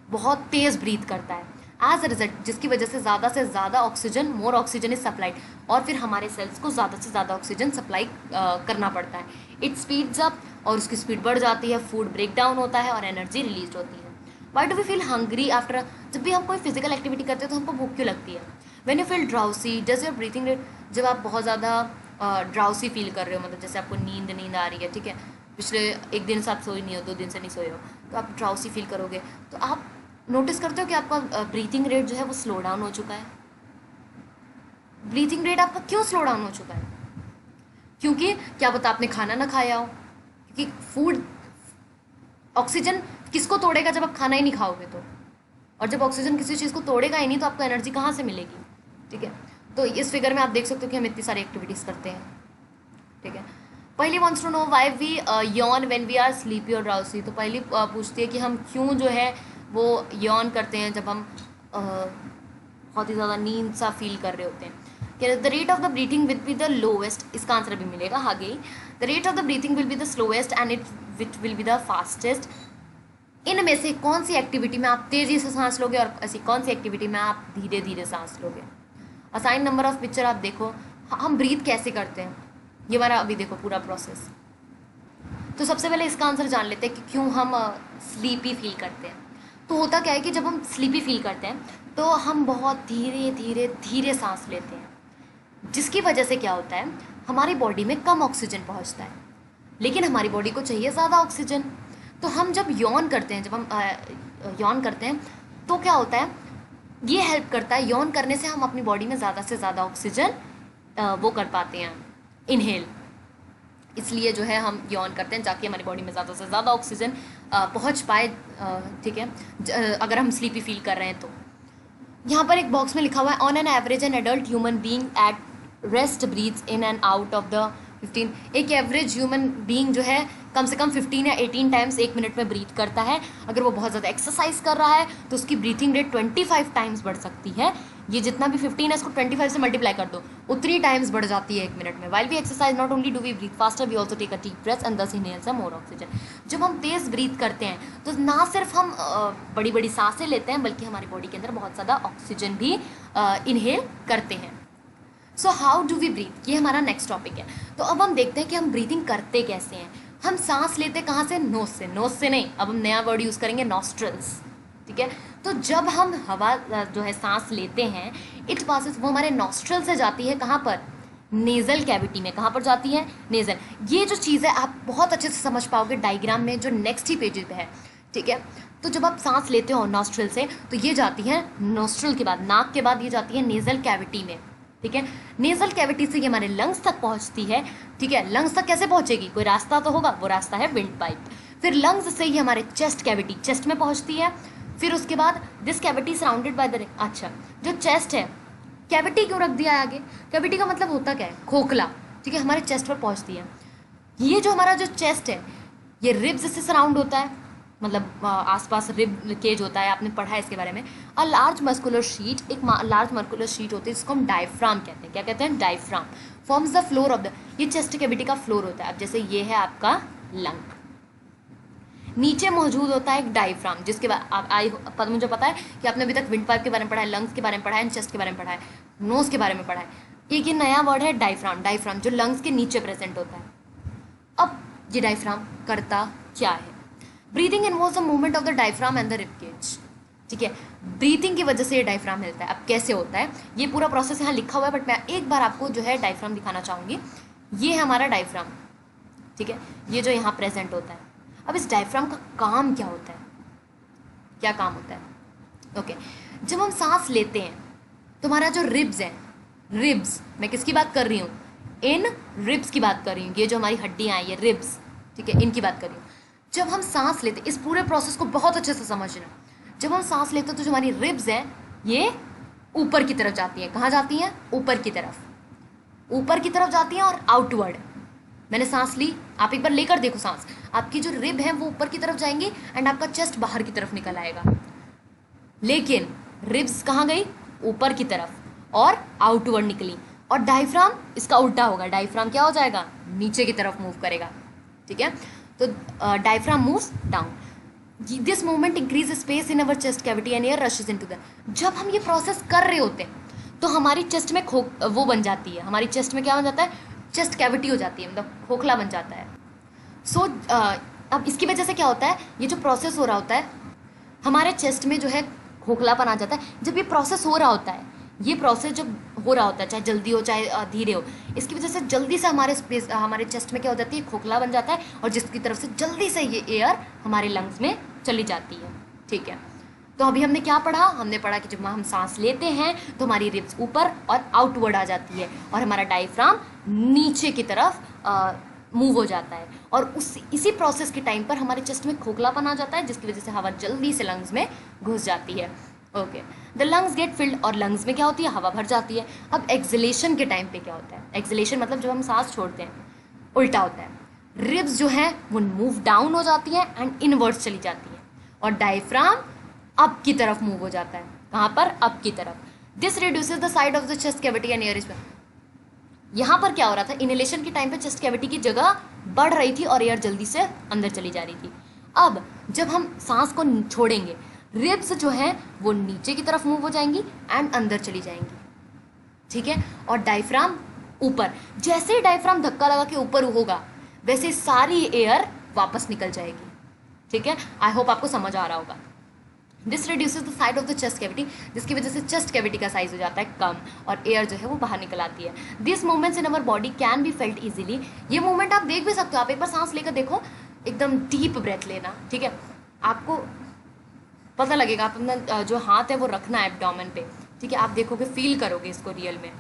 बहुत तेज़ ब्रीथ करता है. एज अ रिजल्ट, जिसकी वजह से ज़्यादा oxygen, more oxygen is supplied, और फिर हमारे सेल्स को ज़्यादा से ज़्यादा ऑक्सीजन सप्लाई करना पड़ता है. इट स्पीड्स अप, और उसकी स्पीड बढ़ जाती है, फूड ब्रेक डाउन होता है और एनर्जी रिलीज होती है. Why do we feel hungry after? जब भी हम कोई फिजिकल एक्टिविटी करते हैं तो हमको भूख क्यों लगती है? When you feel drowsy does your breathing rate, जब आप बहुत ज़्यादा ड्राउसी फील कर रहे हो, मतलब जैसे आपको नींद आ रही है, ठीक है, पिछले 1 दिन से आप सोए नहीं हो, 2 दिन से नहीं सोए हो, तो आप ड्राउसी फील करोगे. तो आप नोटिस करते हो कि आपका ब्रीथिंग रेट जो है वो स्लो डाउन हो चुका है. ब्रीथिंग रेट आपका क्यों स्लो डाउन हो चुका है? क्योंकि क्या पता आपने खाना ना खाया हो, क्योंकि फूड, ऑक्सीजन किसको तोड़ेगा जब आप खाना ही नहीं खाओगे तो, और जब ऑक्सीजन किसी चीज़ को तोड़ेगा ही नहीं तो आपको एनर्जी कहाँ से मिलेगी? ठीक है, तो इस फिगर में आप देख सकते हो कि हम इतनी सारी एक्टिविटीज़ करते हैं. ठीक है, Paheli wants to know why we yawn when we are sleepy और ड्राउसी. तो पहली पूछती है कि हम क्यों जो है वो यॉन करते हैं जब हम बहुत ही ज़्यादा नींद सा फील कर रहे होते हैं. The rate of the breathing will be the lowest, इसका आंसर भी मिलेगा आगे ही. The rate of the breathing will be the slowest and it will be the fastest. इनमें से कौन सी एक्टिविटी में आप तेज़ी से सांस लोगे और ऐसी कौन सी एक्टिविटी में आप धीरे धीरे सांस लोगे? असाइन नंबर ऑफ पिक्चर आप देखो, हम ब्रीथ कैसे करते हैं ये हमारा अभी देखो पूरा प्रोसेस. तो सबसे पहले इसका आंसर जान लेते हैं कि क्यों हम स्लीपी फील करते हैं. तो होता क्या है कि जब हम स्लीपी फील करते हैं तो हम बहुत धीरे धीरे धीरे सांस लेते हैं, जिसकी वजह से क्या होता है, हमारी बॉडी में कम ऑक्सीजन पहुंचता है, लेकिन हमारी बॉडी को चाहिए ज़्यादा ऑक्सीजन. तो हम जब यॉन करते हैं, जब हम यॉन करते हैं तो क्या होता है, ये हेल्प करता है. यॉन करने से हम अपनी बॉडी में ज़्यादा से ज़्यादा ऑक्सीजन वो कर पाते हैं, इनहेल. इसलिए जो है हम यॉन करते हैं ताकि हमारी बॉडी में ज़्यादा से ज़्यादा ऑक्सीजन पहुंच पाए. ठीक है, अगर हम स्लीपी फील कर रहे हैं तो. यहाँ पर एक बॉक्स में लिखा हुआ है, on an average an adult human being at rest breathes in and out of the 15. एक एवरेज ह्यूमन बीइंग जो है कम से कम 15 या 18 टाइम्स 1 मिनट में ब्रीथ करता है. अगर वो बहुत ज़्यादा एक्सरसाइज कर रहा है तो उसकी ब्रीथिंग रेट 25 टाइम्स बढ़ सकती है. ये जितना भी 15 है इसको 25 से मल्टीप्लाई कर दो, उतनी टाइम्स बढ़ जाती है 1 मिनट में. While we exercise not only do we breathe faster, we also take a deep breath and thus inhale some more oxygen. जब हम तेज़ ब्रीथ करते हैं तो ना सिर्फ हम बड़ी बड़ी सांसें लेते हैं, बल्कि हमारी बॉडी के अंदर बहुत ज़्यादा ऑक्सीजन भी इनहेल करते हैं. So how do we breathe, ये हमारा नेक्स्ट टॉपिक है. तो अब हम देखते हैं कि हम ब्रीथिंग करते कैसे हैं. हम सांस लेते कहाँ से? नोज से. नोज से नहीं, अब हम नया वर्ड यूज़ करेंगे, नॉस्ट्रल्स. ठीक है, तो जब हम हवा जो है सांस लेते हैं, इट पासेस, वो हमारे नॉस्ट्रल से जाती है कहाँ पर? नेज़ल कैविटी में. कहाँ पर जाती है? नेज़ल. ये जो चीज़ है आप बहुत अच्छे से समझ पाओगे डायग्राम में जो नेक्स्ट ही पेज पे है. ठीक है, तो जब आप सांस लेते हो नॉस्ट्रल से तो ये जाती है नॉस्ट्रल के बाद, नाक के बाद ये जाती है नेज़ल कैविटी में. ठीक है, नेज़ल कैविटी से ये हमारे लंग्स तक पहुंचती है. ठीक है, लंग्स तक कैसे पहुंचेगी? कोई रास्ता तो होगा, वो रास्ता है विंड पाइप. फिर लंग्स से ही हमारे चेस्ट कैविटी, चेस्ट में पहुंचती है। फिर उसके बाद this cavity surrounded by the, अच्छा जो चेस्ट है, कैविटी क्यों रख दिया है आगे, कैविटी का मतलब होता क्या है, खोखला, ठीक है, हमारे चेस्ट पर पहुंचती है। ये जो हमारा जो चेस्ट है ये रिब्स से सराउंड होता है, मतलब आसपास रिब केज होता है, आपने पढ़ा है इसके बारे में। अ लार्ज मस्कुलर शीट, एक लार्ज मस्कुलर शीट होती है जिसको हम डायफ्राम कहते हैं। क्या कहते हैं, diaphragm. Forms the floor of the, ये चेस्ट कैविटी का फ्लोर होता है। अब जैसे ये है आपका लंग, नीचे मौजूद होता है एक डायफ्राम, जिसके बाद मुझे पता है कि आपने अभी तक विंड पाइप के बारे में पढ़ा है, लंग्स के बारे में पढ़ा है, चेस्ट के बारे में पढ़ा है, नोज के बारे में पढ़ा है। एक ये नया वर्ड है डायफ्राम, डायफ्राम जो लंग्स के नीचे प्रेजेंट होता है। अब ये डायफ्राम करता क्या है, breathing involves the movement of the diaphragm and the rib cage, ठीक है, ब्रीथिंग की वजह से ये डायफ्राम मिलता है। अब कैसे होता है ये पूरा प्रोसेस यहाँ लिखा हुआ है, बट मैं एक बार आपको जो है डायफ्राम दिखाना चाहूँगी। ये है हमारा डायफ्राम, ठीक है, ये जो यहाँ प्रेजेंट होता है। अब इस डायफ्राम का काम क्या होता है, क्या काम होता है, ओके, जब हम सांस लेते हैं तो हमारा जो रिब्स है, रिब्स, मैं किसकी बात कर रही हूँ, इन रिब्स की बात कर रही हूँ, ये जो हमारी हड्डियाँ हैं ये रिब्स, ठीक है, इनकी बात कर रही हूँ। जब हम सांस लेते, इस पूरे प्रोसेस को बहुत अच्छे से समझना, जब हम सांस लेते हैं तो जो हमारी रिब्स हैं ये ऊपर की तरफ जाती हैं, कहाँ जाती हैं, ऊपर की तरफ, ऊपर की तरफ जाती हैं और आउटवर्ड। मैंने सांस ली, आप एक बार लेकर देखो सांस, आपकी जो रिब है वो ऊपर की तरफ जाएंगी एंड आपका चेस्ट बाहर की तरफ निकल आएगा। लेकिन रिब्स कहाँ गई, ऊपर की तरफ और आउटवर्ड निकली। और डायफ्राम इसका उल्टा होगा, डायफ्राम क्या हो जाएगा, नीचे की तरफ मूव करेगा, ठीक है। तो diaphragm moves down, this movement increase space in our chest cavity and air rashes into the, जब हम ये प्रोसेस कर रहे होते हैं तो हमारी चेस्ट में वो बन जाती है, हमारी चेस्ट में क्या बन जाता है, चेस्ट कैविटी हो जाती है, मतलब खोखला बन जाता है। सो अब इसकी वजह से क्या होता है, ये जो प्रोसेस हो रहा होता है हमारे चेस्ट में जो है खोखलापन आ जाता है। जब ये प्रोसेस हो रहा होता है, ये प्रोसेस जब हो रहा होता है, चाहे जल्दी हो चाहे धीरे हो, इसकी वजह से जल्दी से हमारे चेस्ट में क्या हो जाती है, खोखला बन जाता है, और जिसकी तरफ से जल्दी से ये एयर हमारे लंग्स में चली जाती है, ठीक है। तो अभी हमने क्या पढ़ा, हमने पढ़ा कि जब हम सांस लेते हैं तो हमारी रिब्स ऊपर और आउटवर्ड आ जाती है और हमारा डायफ्राम नीचे की तरफ मूव हो जाता है, और इसी प्रोसेस के टाइम पर हमारे चेस्ट में खोखलापन आ जाता है, जिसकी वजह से हवा जल्दी से लंग्स में घुस जाती है, okay. The lungs get filled, और लंग्स में क्या होती है, हवा भर जाती है। अब एक्सलेशन के टाइम पे क्या होता है, एक्सलेशन मतलब जब हम सांस छोड़ते हैं उल्टा होता है, रिब्स जो है वो मूव डाउन हो जाती है एंड इनवर्ड्स चली जाती है, और डायफ्राम अप की तरफ मूव हो जाता है, कहाँ पर, अप की तरफ। This reduces the side of the chest cavity and air is, यहाँ पर क्या हो रहा था, इनहेलेशन के टाइम पे चेस्ट कैविटी की जगह बढ़ रही थी और एयर जल्दी से अंदर चली जा रही थी। अब जब हम सांस को छोड़ेंगे, रिब्स जो है वो नीचे की तरफ मूव हो जाएंगी एंड अंदर चली जाएंगी, ठीक है, और डायफ्राम ऊपर, जैसे ही डायफ्राम धक्का लगा के ऊपर होगा वैसे सारी एयर वापस निकल जाएगी, ठीक है। आई होप आपको समझ आ रहा होगा। This reduces the side of the chest cavity, जिसकी वजह से चेस्ट कैविटी का साइज हो जाता है कम और एयर जो है वो बाहर निकल आती है। This movements in our body can be felt easily, ये मूवमेंट आप देख भी सकते हो, आप एक बार सांस लेकर देखो, एकदम डीप ब्रेथ लेना, ठीक है, आपको पता लगेगा। आप अपना जो हाथ है वो रखना है एब्डोमेन पे, ठीक है, आप देखोगे, फील करोगे इसको रियल में।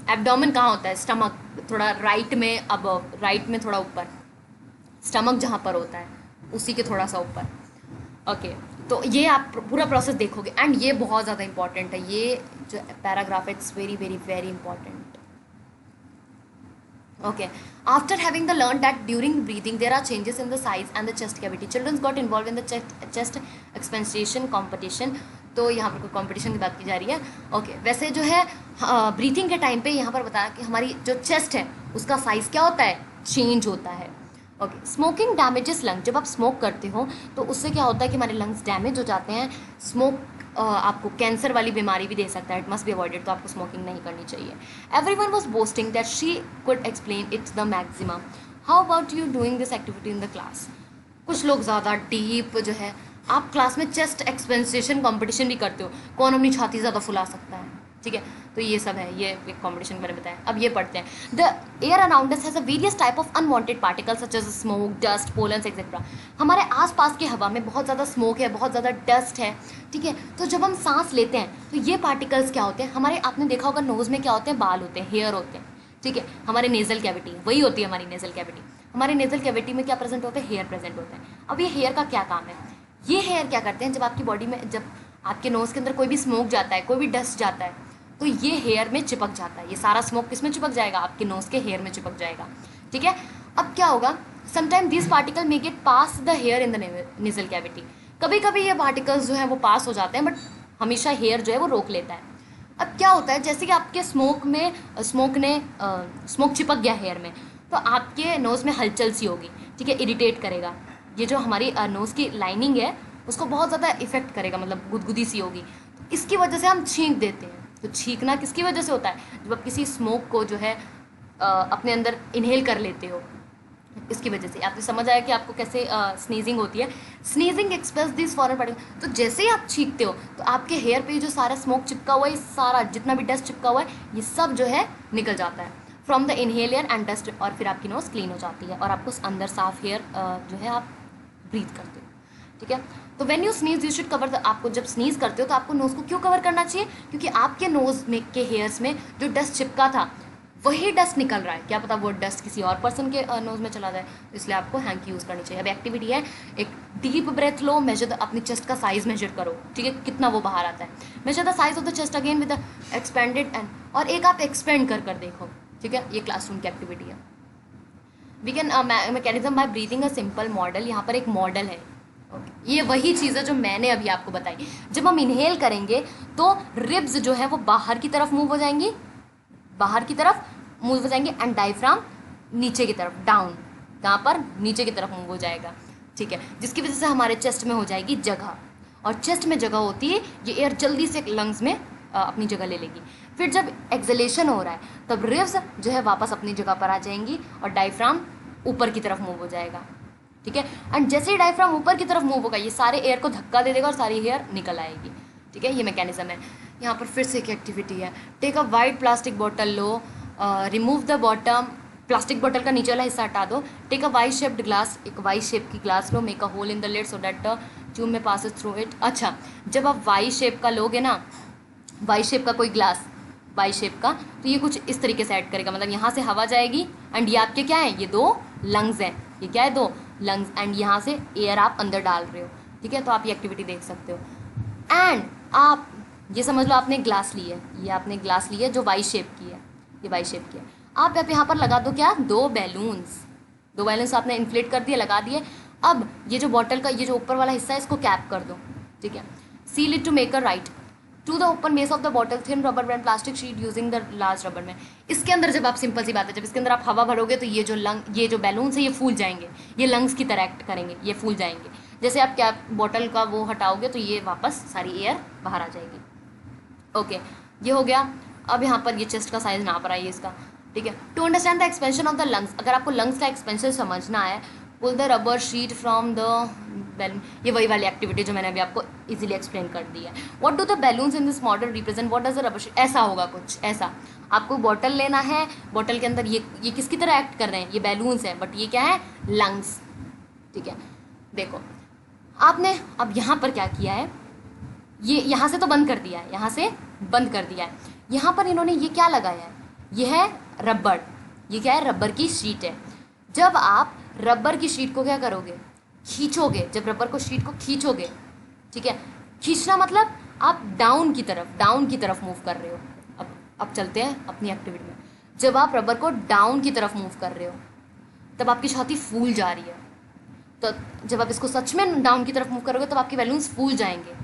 एब्डोमेन कहाँ होता है, स्टमक थोड़ा राइट में, अब राइट में थोड़ा ऊपर, स्टमक जहाँ पर होता है उसी के थोड़ा सा ऊपर, ओके। तो ये आप पूरा प्रोसेस देखोगे एंड ये बहुत ज़्यादा इंपॉर्टेंट है, ये जो पैराग्राफ है it's very very very important, okay. After having the learn that during breathing there are changes in the size and the chest cavity, childrens got involve in the chest expansion competition, तो यहाँ पर कोई competition की बात की जा रही है, ओके। वैसे जो है ब्रीथिंग के टाइम पे यहाँ पर बताया कि हमारी जो चेस्ट है उसका साइज़ क्या होता है, चेंज होता है, ओके। स्मोकिंग डैमेजेस लंग, जब आप स्मोक करते हो तो उससे क्या होता है कि हमारे लंग्स डैमेज हो जाते हैं। स्मोक आपको कैंसर वाली बीमारी भी दे सकता है, इट मस्ट बी अवॉइडेड, तो आपको स्मोकिंग नहीं करनी चाहिए। Everyone was boasting that she could explain it's the maximum, how about you doing this activity in the class. कुछ लोग ज़्यादा डीप जो है, आप क्लास में चेस्ट एक्सपेंसेशन कॉम्पिटिशन भी करते हो, कौन अपनी छाती ज़्यादा फुला सकता है, ठीक है, तो ये सब है, ये एक कॉम्पिटिशन मैंने बताया। अब ये पढ़ते हैं, the air around us has a various type of unwanted particles such as smoke, dust, pollens etcetera. हमारे आसपास की हवा में बहुत ज़्यादा स्मोक है, बहुत ज़्यादा डस्ट है, ठीक है, तो जब हम सांस लेते हैं तो ये पार्टिकल्स क्या होते हैं, हमारे, आपने देखा होगा नोज़ में क्या होते हैं, बाल होते हैं, हेयर होते हैं, ठीक है, हमारे नेजल कैविटी वही होती है हमारी नेजल कैविटी, हमारे नेजल कैविटी में क्या प्रेजेंट होते हैं, हेयर प्रेजेंट होते हैं। अब ये हेयर का क्या काम है? ये हेयर क्या करते हैं, जब आपकी बॉडी में, जब आपके नोज़ के अंदर कोई भी स्मोक जाता है, कोई भी डस्ट जाता है, तो ये हेयर में चिपक जाता है। ये सारा स्मोक किस में चिपक जाएगा? आपके नोज़ के हेयर में चिपक जाएगा। ठीक है, अब क्या होगा, sometime this particle may gate pass the here in the nasal cavity. कभी कभी ये पार्टिकल्स जो है वो पास हो जाते हैं, बट हमेशा हेयर जो है वो रोक लेता है। अब क्या होता है, जैसे कि आपके स्मोक चिपक गया हेयर में, तो आपके नोज़ में हलचल सी होगी। ठीक है, इरिटेट करेगा। ये जो हमारी नोज़ की लाइनिंग है उसको बहुत ज़्यादा इफेक्ट करेगा, मतलब गुदगुदी सी होगी। तो इसकी वजह से हम छींक देते हैं। तो छींकना किसकी वजह से होता है? जब आप किसी स्मोक को जो है अपने अंदर इनहेल कर लेते हो, इसकी वजह से। आपने समझ आया कि आपको कैसे स्नीजिंग होती है। Sneezing expels this foreign particle. तो जैसे ही आप छींकते हो तो आपके हेयर पे जो सारा स्मोक चिपका हुआ है, सारा जितना भी डस्ट चिपका हुआ है, ये सब जो है निकल जाता है फ्रॉम द इनहेलियर एंड डस्ट, और फिर आपकी नोज़ क्लीन हो जाती है और आपको अंदर साफ हेयर जो है आप ब्रीथ करते हो। ठीक है, तो when you sneeze you should cover the, आपको जब स्नीज करते हो तो आपको नोज़ को क्यों कवर करना चाहिए? क्योंकि आपके नोज़ में के हेयर्स में जो डस्ट चिपका था वही डस्ट निकल रहा है। क्या पता वो डस्ट किसी और पर्सन के नोज़ में चला जाए, तो इसलिए आपको हैंकी यूज़ करनी चाहिए। अब एक्टिविटी है, एक डीप ब्रेथ लो, मेजर अपनी चेस्ट का साइज़ मेजर करो। ठीक है, कितना वो बाहर आता है। Measure the size of the chest again with the expanded and, और एक आप एक्सपेंड कर देखो। ठीक है, ये क्लासरूम की एक्टिविटी है। We can mechanism by breathing a simple model. यहाँ पर एक मॉडल है। ये वही चीज़ है जो मैंने अभी आपको बताई। जब हम इनहेल करेंगे तो रिब्स जो है वो बाहर की तरफ मूव हो जाएंगी, बाहर की तरफ मूव हो जाएंगे, एंड डायफ्राम नीचे की तरफ, डाउन, कहाँ पर? नीचे की तरफ मूव हो जाएगा। ठीक है, जिसकी वजह से हमारे चेस्ट में हो जाएगी जगह, और चेस्ट में जगह होती है, ये एयर जल्दी से लंग्स में अपनी जगह ले लेगी। फिर जब एक्सलेशन हो रहा है तब रिब्स जो है वापस अपनी जगह पर आ जाएंगी और डायफ्राम ऊपर की तरफ मूव हो जाएगा। ठीक है, एंड जैसे ही डायफ्राम ऊपर की तरफ मूव होगा, ये सारे एयर को धक्का दे देगा और सारी एयर निकल आएगी। ठीक है, ये मैकेनिज्म है। यहाँ पर फिर से एक एक्टिविटी है। Take a white plastic bottle लो, remove the bottom, plastic bottle का नीचे वाला हिस्सा हटा दो। Take a Y shaped glass, एक वाई शेप की ग्लास लो, make a hole in the lid so that the tube में पासेस थ्रू इट। अच्छा, जब आप वाई शेप का लोगे ना, वाई शेप का कोई ग्लास, वाई शेप का, तो ये कुछ इस तरीके से ऐड करेगा, मतलब यहाँ से हवा जाएगी, एंड ये आपके क्या है? ये दो लंग्स हैं। ये क्या है? दो लंग्स, एंड यहाँ से एयर आप अंदर डाल रहे हो। ठीक है, तो आप ये एक्टिविटी देख सकते हो। एंड आप ये समझ लो आपने ग्लास ली है, ये आपने ग्लास ली है जो वाई शेप की है, ये वाई शेप की है। आप यहाँ पर लगा दो क्या? दो बैलून्स आपने इन्फ्लेट कर दिए, लगा दिए। अब ये जो बॉटल का ये जो ऊपर वाला हिस्सा है इसको कैप कर दो। ठीक है, seal it to make a right to the open base of the bottle thin rubber band plastic sheet using the large rubber band. इसके अंदर जब आप, सिंपल सी बात है, जब इसके अंदर आप हवा भरोगे तो ये जो बैलून्स है ये फूल जाएंगे, ये लंग्स की तरह एक्ट करेंगे, ये फूल जाएंगे। जैसे आप कैप बॉटल का वो हटाओगे तो ये वापस सारी एयर बाहर आ जाएगी। ओके, ये हो गया। अब यहाँ पर ये चेस्ट का साइज नाप रहा है इसका। ठीक है, to understand the expansion of the lungs, अगर आपको लंग्स का एक्सपेंशन समझना है, pull the rubber sheet from the balloon. ये वही वाली एक्टिविटी जो मैंने अभी आपको इजीली एक्सप्लेन कर दी है। What do the balloons in this model represent, what does the rubber sheet. ऐसा होगा कुछ ऐसा, आपको बॉटल लेना है, बॉटल के अंदर ये किसकी तरह एक्ट कर रहे हैं? ये बैलून्स हैं, बट ये क्या है? लंग्स। ठीक है, देखो आपने अब यहाँ पर क्या किया है, ये यहाँ से तो बंद कर दिया है, यहाँ से बंद कर दिया है। यहाँ पर इन्होंने ये क्या लगाया है? ये है रबर। ये क्या है? रबर की शीट है। जब आप रबर की शीट को क्या करोगे? खींचोगे। जब रबर को शीट को खींचोगे, ठीक है, खींचना मतलब आप डाउन की तरफ मूव कर रहे हो। अब चलते हैं अपनी एक्टिविटी में। जब आप रबर को डाउन की तरफ मूव कर रहे हो तब आपकी छाती फूल जा रही है। तो जब आप इसको सच में डाउन की तरफ मूव करोगे तब आपके बैलून्स फूल जाएंगे।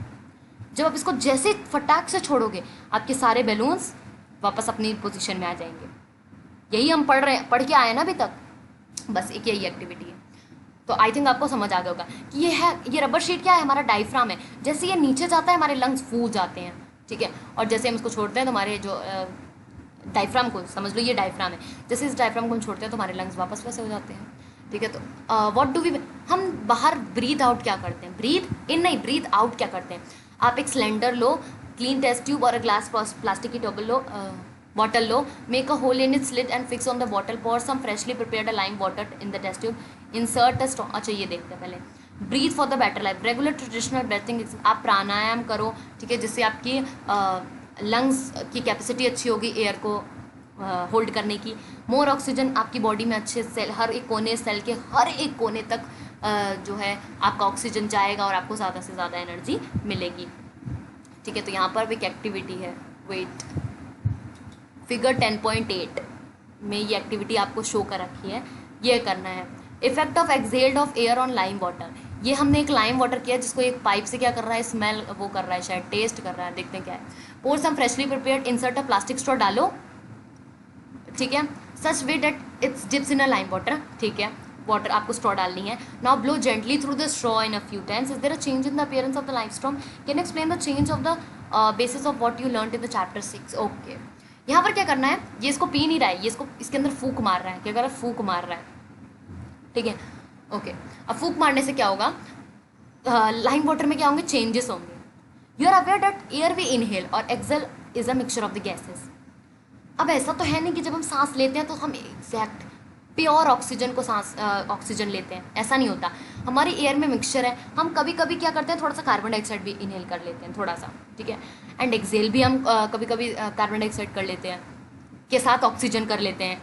जब आप इसको जैसे फटाक से छोड़ोगे आपके सारे बैलून्स वापस अपनी पोजीशन में आ जाएंगे। यही हम पढ़ के आए ना अभी तक, बस एक यही एक्टिविटी है। तो आई थिंक आपको समझ आ गया होगा कि ये रबर शीट क्या है? हमारा डायफ्राम है। जैसे ये नीचे जाता है हमारे लंग्स फूल जाते हैं। ठीक है, और जैसे हम इसको छोड़ते हैं तो हमारे जो डायफ्राम को समझ लो, ये डायफ्राम है, जैसे इस डायफ्राम को हम छोड़ते हैं तो हमारे लंग्स वापस वैसे हो जाते हैं। ठीक है, तो व्हाट डू वी, हम बाहर ब्रीथ आउट क्या करते हैं? ब्रीथ इन नहीं, ब्रीथ आउट क्या करते हैं? आप एक सिलेंडर लो, क्लीन टेस्ट ट्यूब और ग्लास प्लास्टिक की बॉटल लो, make a hole in it slit and fix on the bottle, pour some freshly prepared lime water in the test tube, insert a straw। अच्छा, ये देखते हैं पहले। Breathe for the better life, regular traditional breathing. आप प्राणायाम करो, ठीक है, जिससे आपकी लंग्स की कैपेसिटी अच्छी होगी एयर को होल्ड करने की। मोर ऑक्सीजन आपकी बॉडी में अच्छे सेल, हर एक कोने, सेल के हर एक कोने तक जो है आपका ऑक्सीजन जाएगा और आपको ज़्यादा से ज़्यादा एनर्जी मिलेगी। ठीक है, तो यहाँ पर भी एक एक्टिविटी है, वेट, फिगर 10.8 में ये एक्टिविटी आपको शो कर रखी है, ये करना है। Effect of exhaled of air on lime water, ये हमने एक लाइम वाटर किया जिसको एक पाइप से क्या कर रहा है, स्मेल वो कर रहा है, शायद टेस्ट कर रहा है, देखते हैं क्या है। Pour some freshly prepared insert a plastic straw, डालो, ठीक है, such way that its dips in a lime water, ठीक है, वाटर आपको स्ट्रॉ डालनी है। Now blow gently through the straw in a few times, is there a change in the appearance of the lime straw, can explain the change of the basis of what you learn in the chapter 6। Okay, यहाँ पर क्या करना है, ये इसको P नहीं रहा है, ये इसको इसके अंदर फूक मार रहा है, क्या कर रहा है, फूक मार रहा है, ठीक है। ओके, अब फूक मारने से क्या होगा, लाइम वाटर में क्या होंगे, चेंजेस होंगे। You are aware that air we inhale और exhale is a mixture of the gases. अब ऐसा तो है नहीं कि जब हम सांस लेते हैं तो हम एग्जैक्ट प्योर ऑक्सीजन को सांस ऑक्सीजन लेते हैं, ऐसा नहीं होता। हमारी एयर में मिक्सचर है, हम कभी कभी क्या करते हैं, थोड़ा सा कार्बन डाइऑक्साइड भी इनहेल कर लेते हैं, थोड़ा सा, ठीक है, एंड एक्सेल भी हम कभी कभी कार्बन डाइऑक्साइड कर लेते हैं, के साथ ऑक्सीजन कर लेते हैं।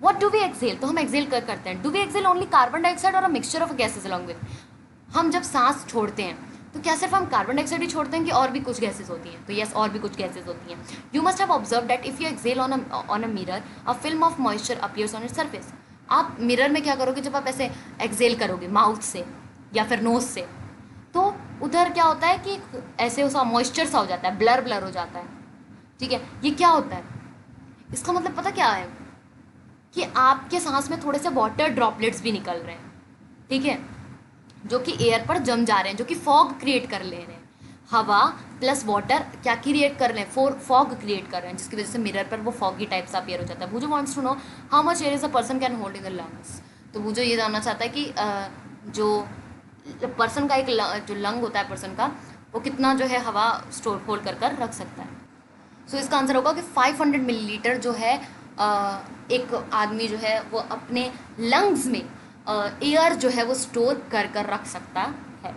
व्हाट डू वी एक्सेल, तो हम एक्सेल करते हैं, do we exhale only carbon dioxide और a mixture of gases along with, हम जब सांस छोड़ते हैं तो क्या सिर्फ हम कार्बन डाइऑक्साइड ही छोड़ते हैं कि और भी कुछ गैसेज होती हैं, तो यस, और भी कुछ गैसेज होती हैं। You must have observe that if you exhale on a mirror a film of moisture appears on its surface. आप मिरर में क्या करोगे, जब आप ऐसे एक्सेल करोगे माउथ से या फिर नोज से, तो उधर क्या होता है कि ऐसे उसका मॉइस्चर सा हो जाता है, ब्लर ब्लर हो जाता है, ठीक है। ये क्या होता है, इसका मतलब पता क्या है, कि आपके सांस में थोड़े से वाटर ड्रॉपलेट्स भी निकल रहे हैं, ठीक है, जो कि एयर पर जम जा रहे हैं, जो कि फॉग क्रिएट कर ले रहे हैं। हवा प्लस वाटर क्या क्रिएट कर रहे हैं, फॉग क्रिएट कर रहे हैं, जिसकी वजह से मिरर पर वो फॉगी टाइप सा अपीयर हो जाता है। Boojho wants to know how much air is a person can hold in the lungs, तो वो जो ये जानना चाहता है कि जो पर्सन का एक जो लंग होता है पर्सन का, वो कितना जो है हवा स्टोर होल्ड कर रख सकता है। सो इसका आंसर होगा कि 500 मिलीलीटर जो है एक आदमी जो है वो अपने लंग्स में एयर जो है वो स्टोर कर रख सकता है।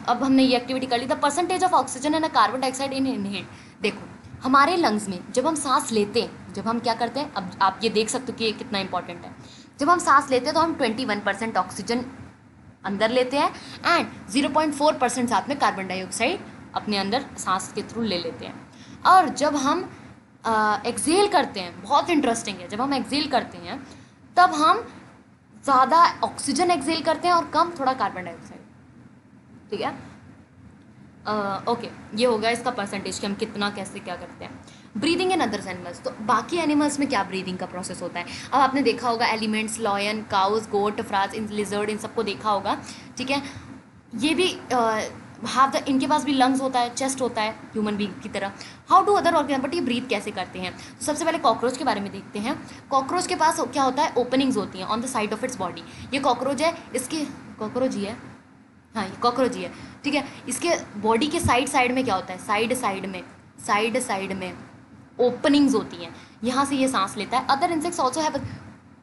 अब हमने ये एक्टिविटी कर ली। The percentage of oxygen and carbon dioxide in inhale, देखो हमारे लंग्स में जब हम सांस लेते हैं, जब हम क्या करते हैं, अब आप ये देख सकते हो कि ये कितना इंपॉर्टेंट है। जब हम सांस लेते हैं तो हम 21% ऑक्सीजन अंदर लेते हैं एंड 0.4% साथ में कार्बन डाइऑक्साइड अपने अंदर सांस के थ्रू ले लेते हैं। और जब हम एक्सेल करते हैं, बहुत इंटरेस्टिंग है, जब हम एक्सेल करते हैं तब हम ज़्यादा ऑक्सीजन एक्सेल करते हैं और कम थोड़ा कार्बन डाइऑक्साइड, ठीक है। ओके, ये होगा इसका परसेंटेज कि हम कितना कैसे क्या करते हैं। ब्रीदिंग इन अदर्स एनिमल्स, तो बाकी एनिमल्स में क्या ब्रीदिंग का प्रोसेस होता है। अब आपने देखा होगा एलिमेंट्स, लॉयन, काउज, गोट, फ्राज, इन लिजर्ड, इन सबको देखा होगा, ठीक है। ये भी इनके पास भी लंग्स होता है, चेस्ट होता है ह्यूमन बींग की तरह। How do other organism, but ये ब्रीथ कैसे करते हैं। तो सबसे पहले कॉकरोच के बारे में देखते हैं। कॉकरोच के पास क्या होता है, ओपनिंग्स होती हैं on the side of its body. ये कॉकरोच है, इसके कॉकरोच ही है, हाँ ये कॉकरोच ही है, ठीक है। इसके बॉडी के साइड में क्या होता है, साइड में ओपनिंग्स होती हैं, यहाँ से ये सांस लेता है। अदर इंसेक्ट्स ऑल्सो हैव,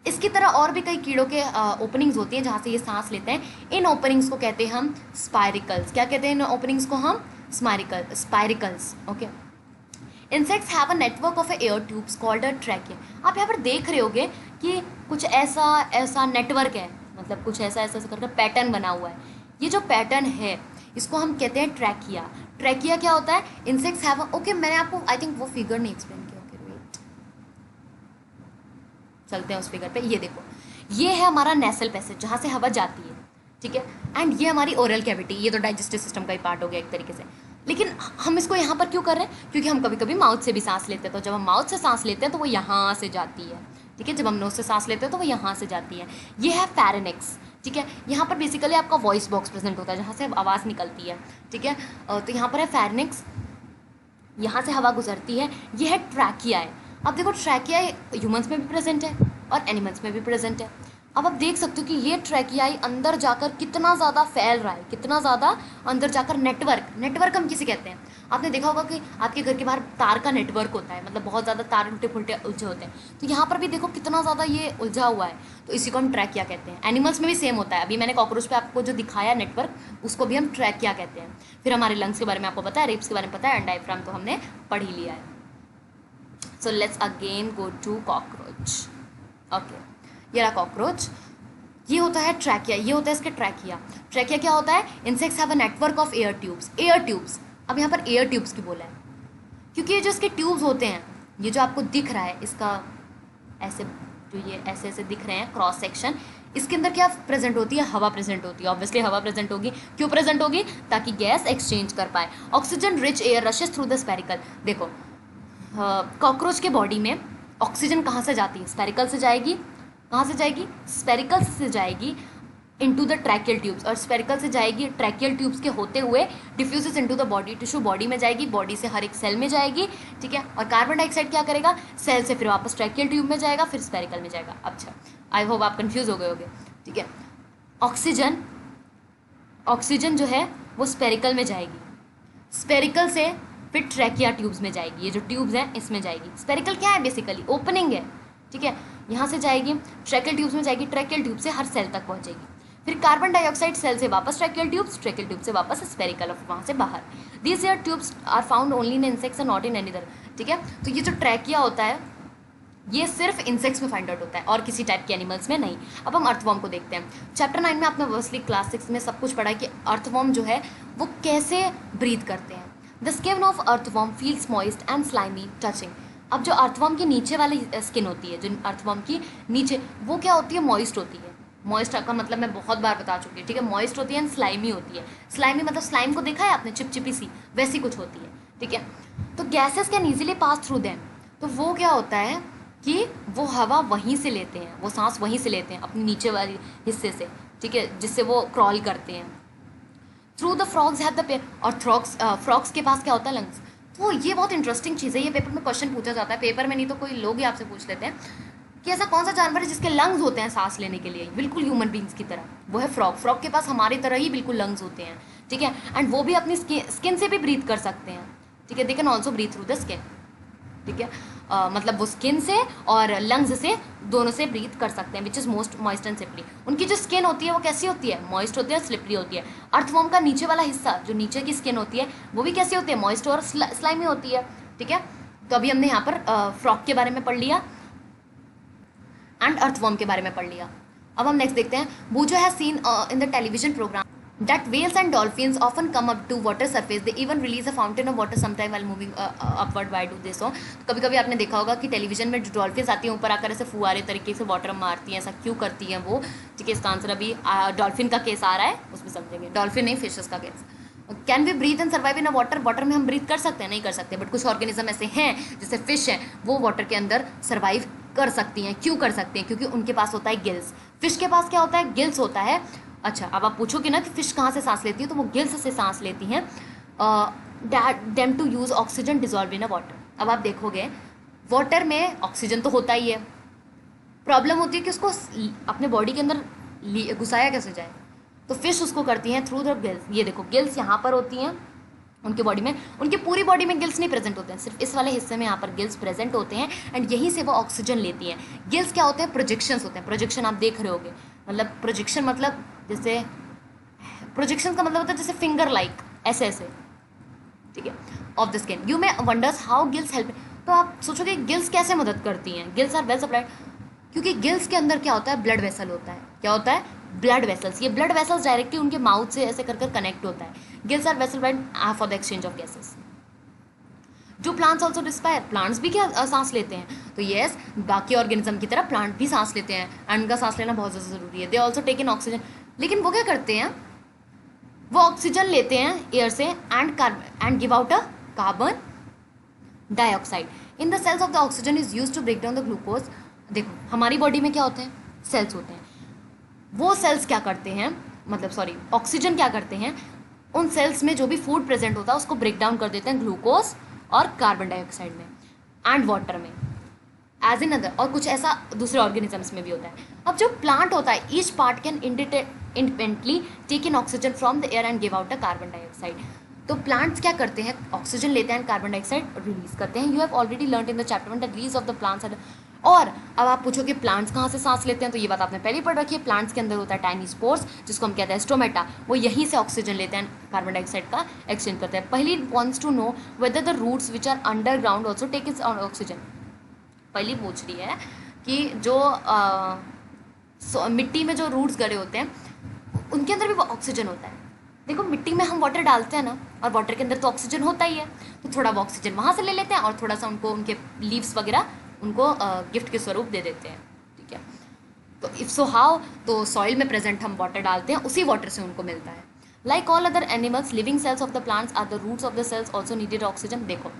इसकी तरह और भी कई कीड़ों के ओपनिंग्स होती हैं जहाँ से ये सांस लेते हैं। इन ओपनिंग्स को कहते हैं हम स्पायरिकल्स। क्या कहते हैं इन ओपनिंग्स को हम, spiracles, okay. Insects have a network of air tubes called a trachea. आप यहाँ पर देख रहे होगे कि कुछ ऐसा नेटवर्क है, मतलब कुछ ऐसा करके पैटर्न बना हुआ है। ये जो पैटर्न है इसको हम कहते हैं ट्रैकिया। ट्रैकिया क्या होता है, इंसेक्ट्स हैव, ओके मैंने आपको आई थिंक वो फिगर नहीं एक्सप्लेन किया, ओके वेट, चलते हैं उस फिगर पे। ये देखो, ये है हमारा नेसल पैसेज जहाँ से हवा जाती है, ठीक है, एंड ये हमारी ओरल कैविटी, ये तो डाइजेस्टिव सिस्टम का ही पार्ट हो गया एक तरीके से। लेकिन हम इसको यहाँ पर क्यों कर रहे हैं, क्योंकि हम कभी कभी माउथ से भी सांस लेते हैं, तो जब हम माउथ से सांस लेते हैं तो वो यहाँ से जाती है, ठीक है। जब हम नोज से सांस लेते हैं तो वो यहाँ से जाती है। ये है फेरेनिक्स, ठीक है। यहाँ पर बेसिकली आपका वॉइस बॉक्स प्रेजेंट होता है जहाँ से आवाज़ निकलती है, ठीक है। तो यहाँ पर है फेरेनिक्स, यहाँ से हवा गुजरती है। ये है ट्रैकिया है। अब देखो ट्रैकिया ह्यूमंस में भी प्रेजेंट है और एनिमल्स में भी प्रेजेंट है। अब आप देख सकते हो कि ये ट्रैकियाई अंदर जाकर कितना ज़्यादा फैल रहा है, कितना ज़्यादा अंदर जाकर नेटवर्क हम किसे कहते हैं। आपने देखा होगा कि आपके घर के बाहर तार का नेटवर्क होता है, मतलब बहुत ज़्यादा तार उल्टे पुल्टे उलझे होते हैं। तो यहाँ पर भी देखो कितना ज़्यादा ये उलझा हुआ है, तो इसी को हम ट्रैकिया कहते हैं। एनिमल्स में भी सेम होता है। अभी मैंने कॉकरोच पे आपको जो दिखाया नेटवर्क, उसको भी हम ट्रैकिया कहते हैं। फिर हमारे लंग्स के बारे में आपको पता है, रिब्स के बारे में पता है, एंड डायफ्राम तो हमने पढ़ ही लिया है। So let's again go to cockroach. Okay, ये रहा कॉकरोच। ये होता है ट्रैकिया, ये होता है इसके ट्रैकिया। ट्रैकिया क्या होता है? Insects have a network of air tubes. Air tubes, अब यहाँ पर एयर ट्यूब्स की बोला है क्योंकि ये जो इसके ट्यूब्स होते हैं, ये जो आपको दिख रहा है इसका ऐसे, जो ये ऐसे ऐसे दिख रहे हैं क्रॉस सेक्शन, इसके अंदर क्या प्रेजेंट होती है? हवा प्रेजेंट होती है। ऑब्वियसली हवा प्रेजेंट होगी, क्यों प्रेजेंट होगी? ताकि गैस एक्सचेंज कर पाए। Oxygen rich air rashes through the spherical. देखो कॉकरोच के बॉडी में ऑक्सीजन कहाँ से जाती है? स्पेरिकल से जाएगी। कहाँ से जाएगी? स्पेरिकल से जाएगी इनटू द ट्रैकियल ट्यूब्स, और स्पेरिकल से जाएगी ट्रैकियल ट्यूब्स के होते हुए diffuses into the body tissue, body में जाएगी, बॉडी से हर एक सेल में जाएगी, ठीक है। और कार्बन डाइऑक्साइड क्या करेगा? सेल से फिर वापस ट्रैकियल ट्यूब में जाएगा, फिर स्पेरिकल में जाएगा। अच्छा, आई होप आप कंफ्यूज हो गए होगे, ठीक है। ऑक्सीजन, ऑक्सीजन जो है वो स्पेरिकल में जाएगी, स्पेरिकल से फिर ट्रैकिया ट्यूब्स में जाएगी, ये जो ट्यूब्स हैं इसमें जाएगी। स्पेरिकल क्या है? बेसिकली ओपनिंग है, ठीक है। यहाँ से जाएगी ट्रैकियल ट्यूब्स में जाएगी, ट्रैकियल ट्यूब से हर सेल तक पहुँचेगी, फिर कार्बन डाइऑक्साइड सेल से वापस ट्रैकियल ट्यूब से वापस स्पेरिकल, और वहाँ से बाहर। These air tubes are found only in insects and not in any other, ठीक है। तो ये जो ट्रैकिया होता है ये सिर्फ इंसेक्ट्स में फाइंड आउट होता है और किसी टाइप के एनिमल्स में नहीं। अब हम अर्थवॉर्म को देखते हैं। चैप्टर 9 में आपने ऑब्वियसली क्लास 6 में सब कुछ पढ़ा है कि अर्थवॉर्म जो है वो कैसे ब्रीथ करते हैं। The skin of earthworm feels moist and slimy touching. अब जो अर्थवॉर्म की नीचे वाली स्किन होती है, जो अर्थवॉर्म की नीचे, वो क्या होती है? मॉइस्ट होती है। मॉइस्ट का मतलब मैं बहुत बार बता चुकी हूँ, ठीक है। मॉइस्ट होती है एंड स्लाइमी होती है। स्लाइमी मतलब स्लाइम को देखा है आपने, चिपचिपी सी, वैसी कुछ होती है, ठीक है। तो gases can easily pass through them. तो वो क्या होता है कि वो हवा वहीं से लेते हैं, वो सांस वहीं से लेते हैं अपने नीचे वाले हिस्से से, ठीक है, जिससे वो क्रॉल करते हैं। Through the frogs have the और फ्रॉग्स के पास क्या होता है? लंग्स। तो ये बहुत इंटरेस्टिंग चीज़ है, ये पेपर में क्वेश्चन पूछा जाता है, पेपर में नहीं तो कोई लोग ही आपसे पूछ लेते हैं कि ऐसा कौन सा जानवर है जिसके लंग्स होते हैं सांस लेने के लिए, बिल्कुल ह्यूमन बींग्स की तरह? वो है फ्रॉग। फ्रॉग के पास हमारी तरह ही बिल्कुल लंग्स होते हैं, ठीक है। एंड वो भी अपनी स्किन से भी ब्रीथ कर सकते हैं, ठीक है। They can also breathe through the skin, ठीक है। मतलब वो स्किन से और लंग्स से दोनों से ब्रीथ कर सकते हैं, which is most moist and slippery. उनकी जो स्किन होती है वो कैसी होती है? मॉइस्ट होती है, स्लिपरी होती है। अर्थवॉर्म का नीचे वाला हिस्सा, जो नीचे की स्किन होती है, वो भी कैसी होती है? मॉइस्ट और स्लाइमी होती है, ठीक है। तो अभी हमने यहाँ पर फ्रॉग के बारे में पढ़ लिया एंड अर्थवॉर्म के बारे में पढ़ लिया। अब हम नेक्स्ट देखते हैं। Boojho has seen in the television programme that whales and dolphins often come up to water surface. They even release a fountain of water sometime while moving upward. Why do they so? तो कभी कभी आपने देखा होगा कि television में जो dolphins आती हैं ऊपर आकर ऐसे फुहारे तरीके से वाटर मारती हैं, ऐसा क्यों करती हैं वो, ठीक है। इसका आंसर अभी डॉल्फिन का केस आ रहा है, उसमें समझेंगे। डॉल्फिन नहीं, फिशेस का case. Can we breathe and survive in a water? Water में हम ब्रीथ कर सकते हैं? नहीं कर सकते, बट कुछ ऑर्गेनिज्म ऐसे हैं जैसे फिश हैं, वो वाटर के अंदर सर्वाइव कर सकती हैं। क्यों कर सकती हैं? क्योंकि उनके पास होता है गिल्स। फिश के पास क्या होता है? गिल्स होता है। अच्छा, अब आप पूछोगे ना कि फिश कहाँ से सांस लेती है, तो वो गिल्स से सांस लेती हैं। Them to use oxygen dissolve in a water. अब आप देखोगे वाटर में ऑक्सीजन तो होता ही है, प्रॉब्लम होती है कि उसको अपने बॉडी के अंदर घुसाया कैसे जाए, तो फिश उसको करती हैं थ्रू द गिल्स। ये देखो गिल्स यहाँ पर होती हैं उनके बॉडी में, उनकी पूरी बॉडी में गिल्स नहीं प्रेजेंट होते हैं, सिर्फ इस वाले हिस्से में यहाँ पर गिल्स प्रेजेंट होते हैं एंड यहीं से वो ऑक्सीजन लेती हैं। गिल्स क्या होते हैं? प्रोजेक्शंस होते हैं। प्रोजेक्शन आप देख रहे होगे, मतलब प्रोजेक्शन मतलब जैसे, प्रोजेक्शन का मतलब होता है जैसे फिंगर लाइक ऐसे ऐसे, ठीक है, of the skin. You may wonders how gills help. तो आप सोचोगे गिल्स कैसे मदद करती हैं? गिल्स आर वेल सप्लाइड, क्योंकि गिल्स के अंदर क्या होता है? ब्लड वेसल होता है। क्या होता है? Blood vessels. ये ब्लड वेसल्स डायरेक्टली उनके माउथ से ऐसे कर कनेक्ट होता है। Gills are vessel blood for the exchange of gases. जो प्लांट्स ऑल्सो रिस्पायर, प्लांट्स भी क्या सांस लेते हैं? तो येस, बाकी ऑर्गेनिज्म की तरह प्लांट भी सांस लेते हैं एंड उनका सांस लेना बहुत ज़्यादा ज़रूरी है। They also take in oxygen. लेकिन वो क्या करते हैं? वो ऑक्सीजन लेते हैं एयर से and give out a carbon dioxide. In the cells of the oxygen is use to break down the glucose. देखो हमारी बॉडी में क्या होते हैं? सेल्स होते हैं। वो सेल्स क्या करते हैं, मतलब सॉरी, ऑक्सीजन क्या करते हैं? उन सेल्स में जो भी फूड प्रेजेंट होता है उसको ब्रेक डाउन कर देते हैं ग्लूकोज और कार्बन डाइऑक्साइड में एंड वाटर में, एज इन अदर। और कुछ ऐसा दूसरे ऑर्गेनिजम्स में भी होता है। अब जो प्लांट होता है, each part can independently take in oxygen from the air and give out a carbon dioxide. तो प्लांट्स क्या करते हैं? ऑक्सीजन लेते हैं, कार्बन डाइऑक्साइड रिलीज करते हैं। You have already learn in the chapter 1 the release of the plants. और अब आप पूछोगे प्लांट्स कहाँ से सांस लेते हैं, तो ये बात आपने पहले ही पढ़ रखी है। प्लांट्स के अंदर होता है टाइनी स्पोर्स, जिसको हम कहते हैं स्टोमेटा। वो यहीं से ऑक्सीजन लेते हैं, कार्बन डाइऑक्साइड का एक्सचेंज करते हैं। Paheli wants to know whether the roots which are underground also take its oxygen. Paheli पूछ रही है कि जो मिट्टी में जो रूट्स गड़े होते हैं उनके अंदर भी ऑक्सीजन होता है। देखो मिट्टी में हम वाटर डालते हैं ना, और वाटर के अंदर तो ऑक्सीजन होता ही है, तो थोड़ा वो ऑक्सीजन वहाँ से ले लेते हैं और थोड़ा सा उनको उनके लीव्स वगैरह उनको गिफ्ट के स्वरूप दे देते हैं, ठीक है। तो इफ सो हाउ, तो सॉइल में प्रेजेंट हम वाटर डालते हैं, उसी वाटर से उनको मिलता है। Like all other animals, living cells of the plants are the roots of the cells also needed oxygen. देखो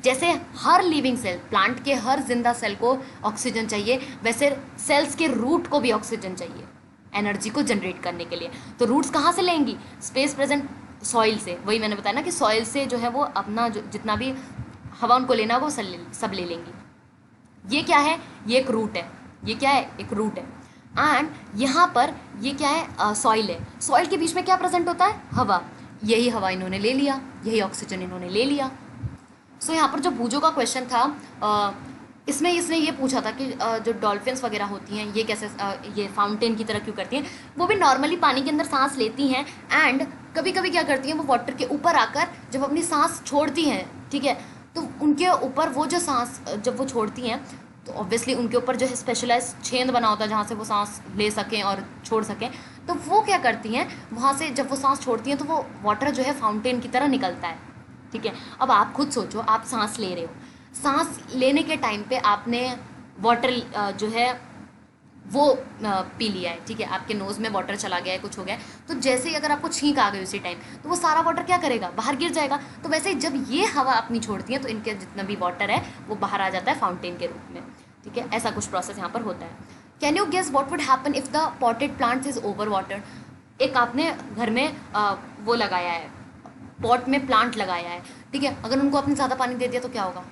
जैसे हर लिविंग सेल, प्लांट के हर जिंदा सेल को ऑक्सीजन चाहिए, वैसे सेल्स के रूट को भी ऑक्सीजन चाहिए एनर्जी को जनरेट करने के लिए। तो रूट्स कहाँ से लेंगी? स्पेस प्रेजेंट सॉइल से। वही मैंने बताया ना कि सॉइल से जो है वो अपना जो जितना भी हवा उनको लेना वो सब ले लेंगी। ये क्या है? ये एक रूट है। ये क्या है? एक रूट है। एंड यहाँ पर ये क्या है? सॉइल है। सॉइल के बीच में क्या प्रेजेंट होता है? हवा। यही हवा इन्होंने ले लिया, यही ऑक्सीजन इन्होंने ले लिया। सो यहाँ पर जो बूजो का क्वेश्चन था, इसमें इसने ये पूछा था कि जो डॉल्फिन्स वगैरह होती हैं ये कैसे ये फाउंटेन की तरह क्यों करती हैं? वो भी नॉर्मली पानी के अंदर सांस लेती हैं, एंड कभी कभी क्या करती हैं, वो वाटर के ऊपर आकर जब अपनी सांस छोड़ती हैं, ठीक है, तो उनके ऊपर वो जो सांस जब वो छोड़ती हैं तो ऑब्वियसली उनके ऊपर जो है स्पेशलाइज छेद बना होता है जहाँ से वो सांस ले सकें और छोड़ सकें। तो वो क्या करती हैं, वहाँ से जब वो सांस छोड़ती हैं तो वो वाटर जो है फाउंटेन की तरह निकलता है, ठीक है। अब आप खुद सोचो, आप सांस ले रहे हो, सांस लेने के टाइम पे आपने वाटर जो है वो पी लिया है, ठीक है, आपके नोज़ में वाटर चला गया है, कुछ हो गया है, तो जैसे ही अगर आपको छींक आ गई उसी टाइम, तो वो सारा वाटर क्या करेगा? बाहर गिर जाएगा। तो वैसे ही जब ये हवा अपनी छोड़ती है तो इनके जितना भी वाटर है वो बाहर आ जाता है फाउंटेन के रूप में, ठीक है। ऐसा कुछ प्रोसेस यहाँ पर होता है। Can you guess what would happen if the potted plants is over water? एक आपने घर में वो लगाया है, पॉट में प्लांट लगाया है, ठीक है, अगर उनको आपने ज़्यादा पानी दे दिया तो क्या होगा?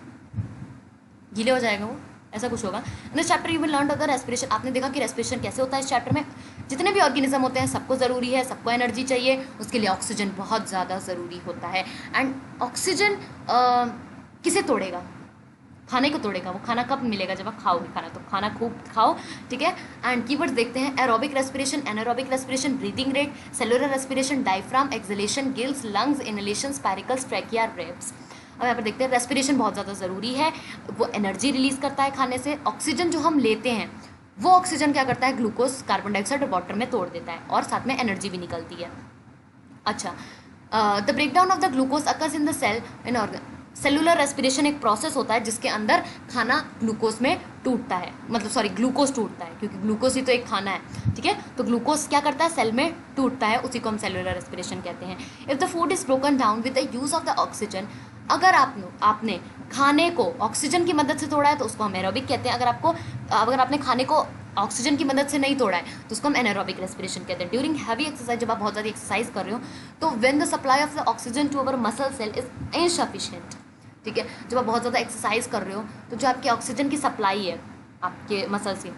गीले हो जाएगा वो, ऐसा कुछ होगा। In chapter you will learn the respiration. आपने देखा कि रेस्पिरेशन कैसे होता है इस चैप्टर में। जितने भी ऑर्गेनिज्म होते हैं सबको ज़रूरी है, सबको एनर्जी चाहिए, उसके लिए ऑक्सीजन बहुत ज़्यादा ज़रूरी होता है। एंड ऑक्सीजन किसे तोड़ेगा? खाने को तोड़ेगा। वो खाना कब मिलेगा? जब आप खाओगे खाना, तो खाना खूब खाओ, ठीक है। एंड कीवर्ड्स देखते हैं, aerobic respiration, anaerobic respiration, breathing rate, cellular respiration, diaphragm, exhalation, gills, lungs, inhalation, spiracles, trachea, ribs. अब यहाँ पर देखते हैं रेस्पिरेशन बहुत ज़्यादा ज़रूरी है, वो एनर्जी रिलीज़ करता है खाने से। ऑक्सीजन जो हम लेते हैं वो ऑक्सीजन क्या करता है? ग्लूकोज, कार्बन डाइऑक्साइड और वाटर में तोड़ देता है, और साथ में एनर्जी भी निकलती है। अच्छा, the breakdown of the glucose occurs in the cell in organ. Cellular respiration एक प्रोसेस होता है जिसके अंदर खाना ग्लूकोज में टूटता है, मतलब सॉरी ग्लूकोज टूटता है, क्योंकि ग्लूकोज ही तो एक खाना है, ठीक है। तो ग्लूकोज क्या करता है? सेल में टूटता है, उसी को हम सेलुलर रेस्पिरेशन कहते हैं। If the food is broken down with the use of the oxygen, अगर आपने खाने को ऑक्सीजन की मदद से तोड़ा है तो उसको हम एरोबिक कहते हैं। अगर आपने खाने को ऑक्सीजन की मदद से नहीं तोड़ा है तो उसको हम एनारोबिक रेस्पिरेशन कहते हैं। ड्यूरिंग हैवी एक्सरसाइज, जब आप बहुत ज़्यादा एक्सरसाइज कर रहे हो, तो when the supply of the oxygen to our muscle cell is insufficient, ठीक है, जब आप बहुत ज़्यादा एक्सरसाइज कर रहे हो तो जो आपकी ऑक्सीजन की सप्लाई है आपके मसल से,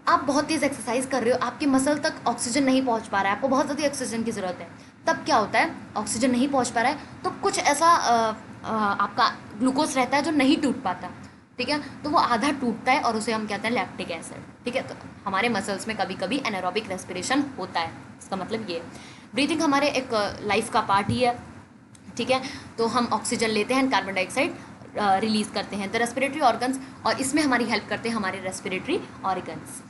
आप बहुत तेज़ एक्सरसाइज कर रहे हो, आपके मसल तक ऑक्सीजन नहीं पहुंच पा रहा है, आपको बहुत ज़्यादा ऑक्सीजन की ज़रूरत है, तब क्या होता है? ऑक्सीजन नहीं पहुंच पा रहा है तो कुछ ऐसा आपका ग्लूकोज रहता है जो नहीं टूट पाता, ठीक है, तो वो आधा टूटता है और उसे हम कहते हैं लैक्टिक एसिड, ठीक है। तो हमारे मसल्स में कभी कभी एनारोबिक रेस्पिरेशन होता है, इसका मतलब ये। ब्रीथिंग हमारे एक लाइफ का पार्ट ही है, ठीक है। तो हम ऑक्सीजन लेते हैं, कार्बन डाइऑक्साइड रिलीज़ करते हैं, द रेस्पिरेटरी ऑर्गन्स, और इसमें हमारी हेल्प करते हैं हमारे रेस्पिरेटरी ऑर्गन्स।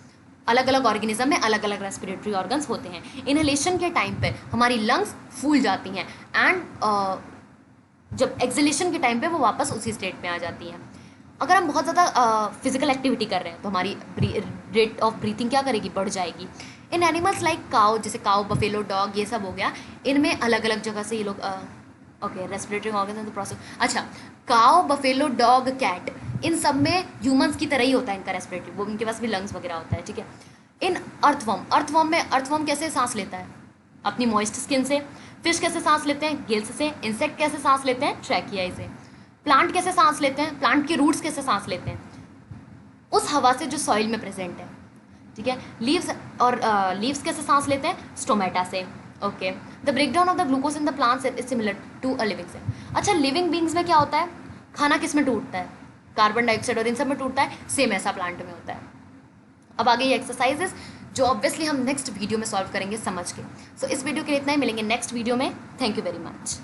अलग अलग ऑर्गेनिज्म में अलग अलग रेस्पिरेटरी ऑर्गन्स होते हैं। इनहेलेशन के टाइम पे हमारी लंग्स फूल जाती हैं, एंड जब एक्सलेशन के टाइम पे वो वापस उसी स्टेट में आ जाती हैं। अगर हम बहुत ज़्यादा फिजिकल एक्टिविटी कर रहे हैं तो हमारी रेट ऑफ ब्रीथिंग क्या करेगी? बढ़ जाएगी। इन एनिमल्स लाइक काउ, जैसे काउ, बफेलो, डॉग, ये सब हो गया, इनमें अलग अलग जगह से ये लोग okay respiratory organs in the process. अच्छा, काउ, बफेलो, डॉग, कैट, इन सब में ह्यूमंस की तरह ही होता है इनका रेस्पिरेटरी, वो उनके पास भी लंग्स वगैरह होता है, ठीक है। इन अर्थवर्म कैसे सांस लेता है? अपनी मॉइस्ट स्किन से। फिश कैसे सांस लेते हैं? गिल्स से। इंसेक्ट कैसे सांस लेते हैं? ट्रैकियाई से। प्लांट कैसे सांस लेते हैं? प्लांट के रूट्स कैसे सांस लेते हैं? उस हवा से जो सॉइल में प्रेजेंट है, ठीक है। लीव्स कैसे सांस लेते हैं? स्टोमेटा से। Okay, the breakdown of the glucose in the plants is similar to a living cell. अच्छा, लिविंग बींग्स में क्या होता है? खाना किस में टूटता है? कार्बन डाइऑक्साइड और इन सब में टूटता है, सेम ऐसा प्लांट में होता है। अब आगे ये एक्सरसाइजेस जो ऑब्वियसली हम नेक्स्ट वीडियो में सॉल्व करेंगे समझ के। सो इस वीडियो के लिए इतना ही, मिलेंगे नेक्स्ट वीडियो में। Thank you very much.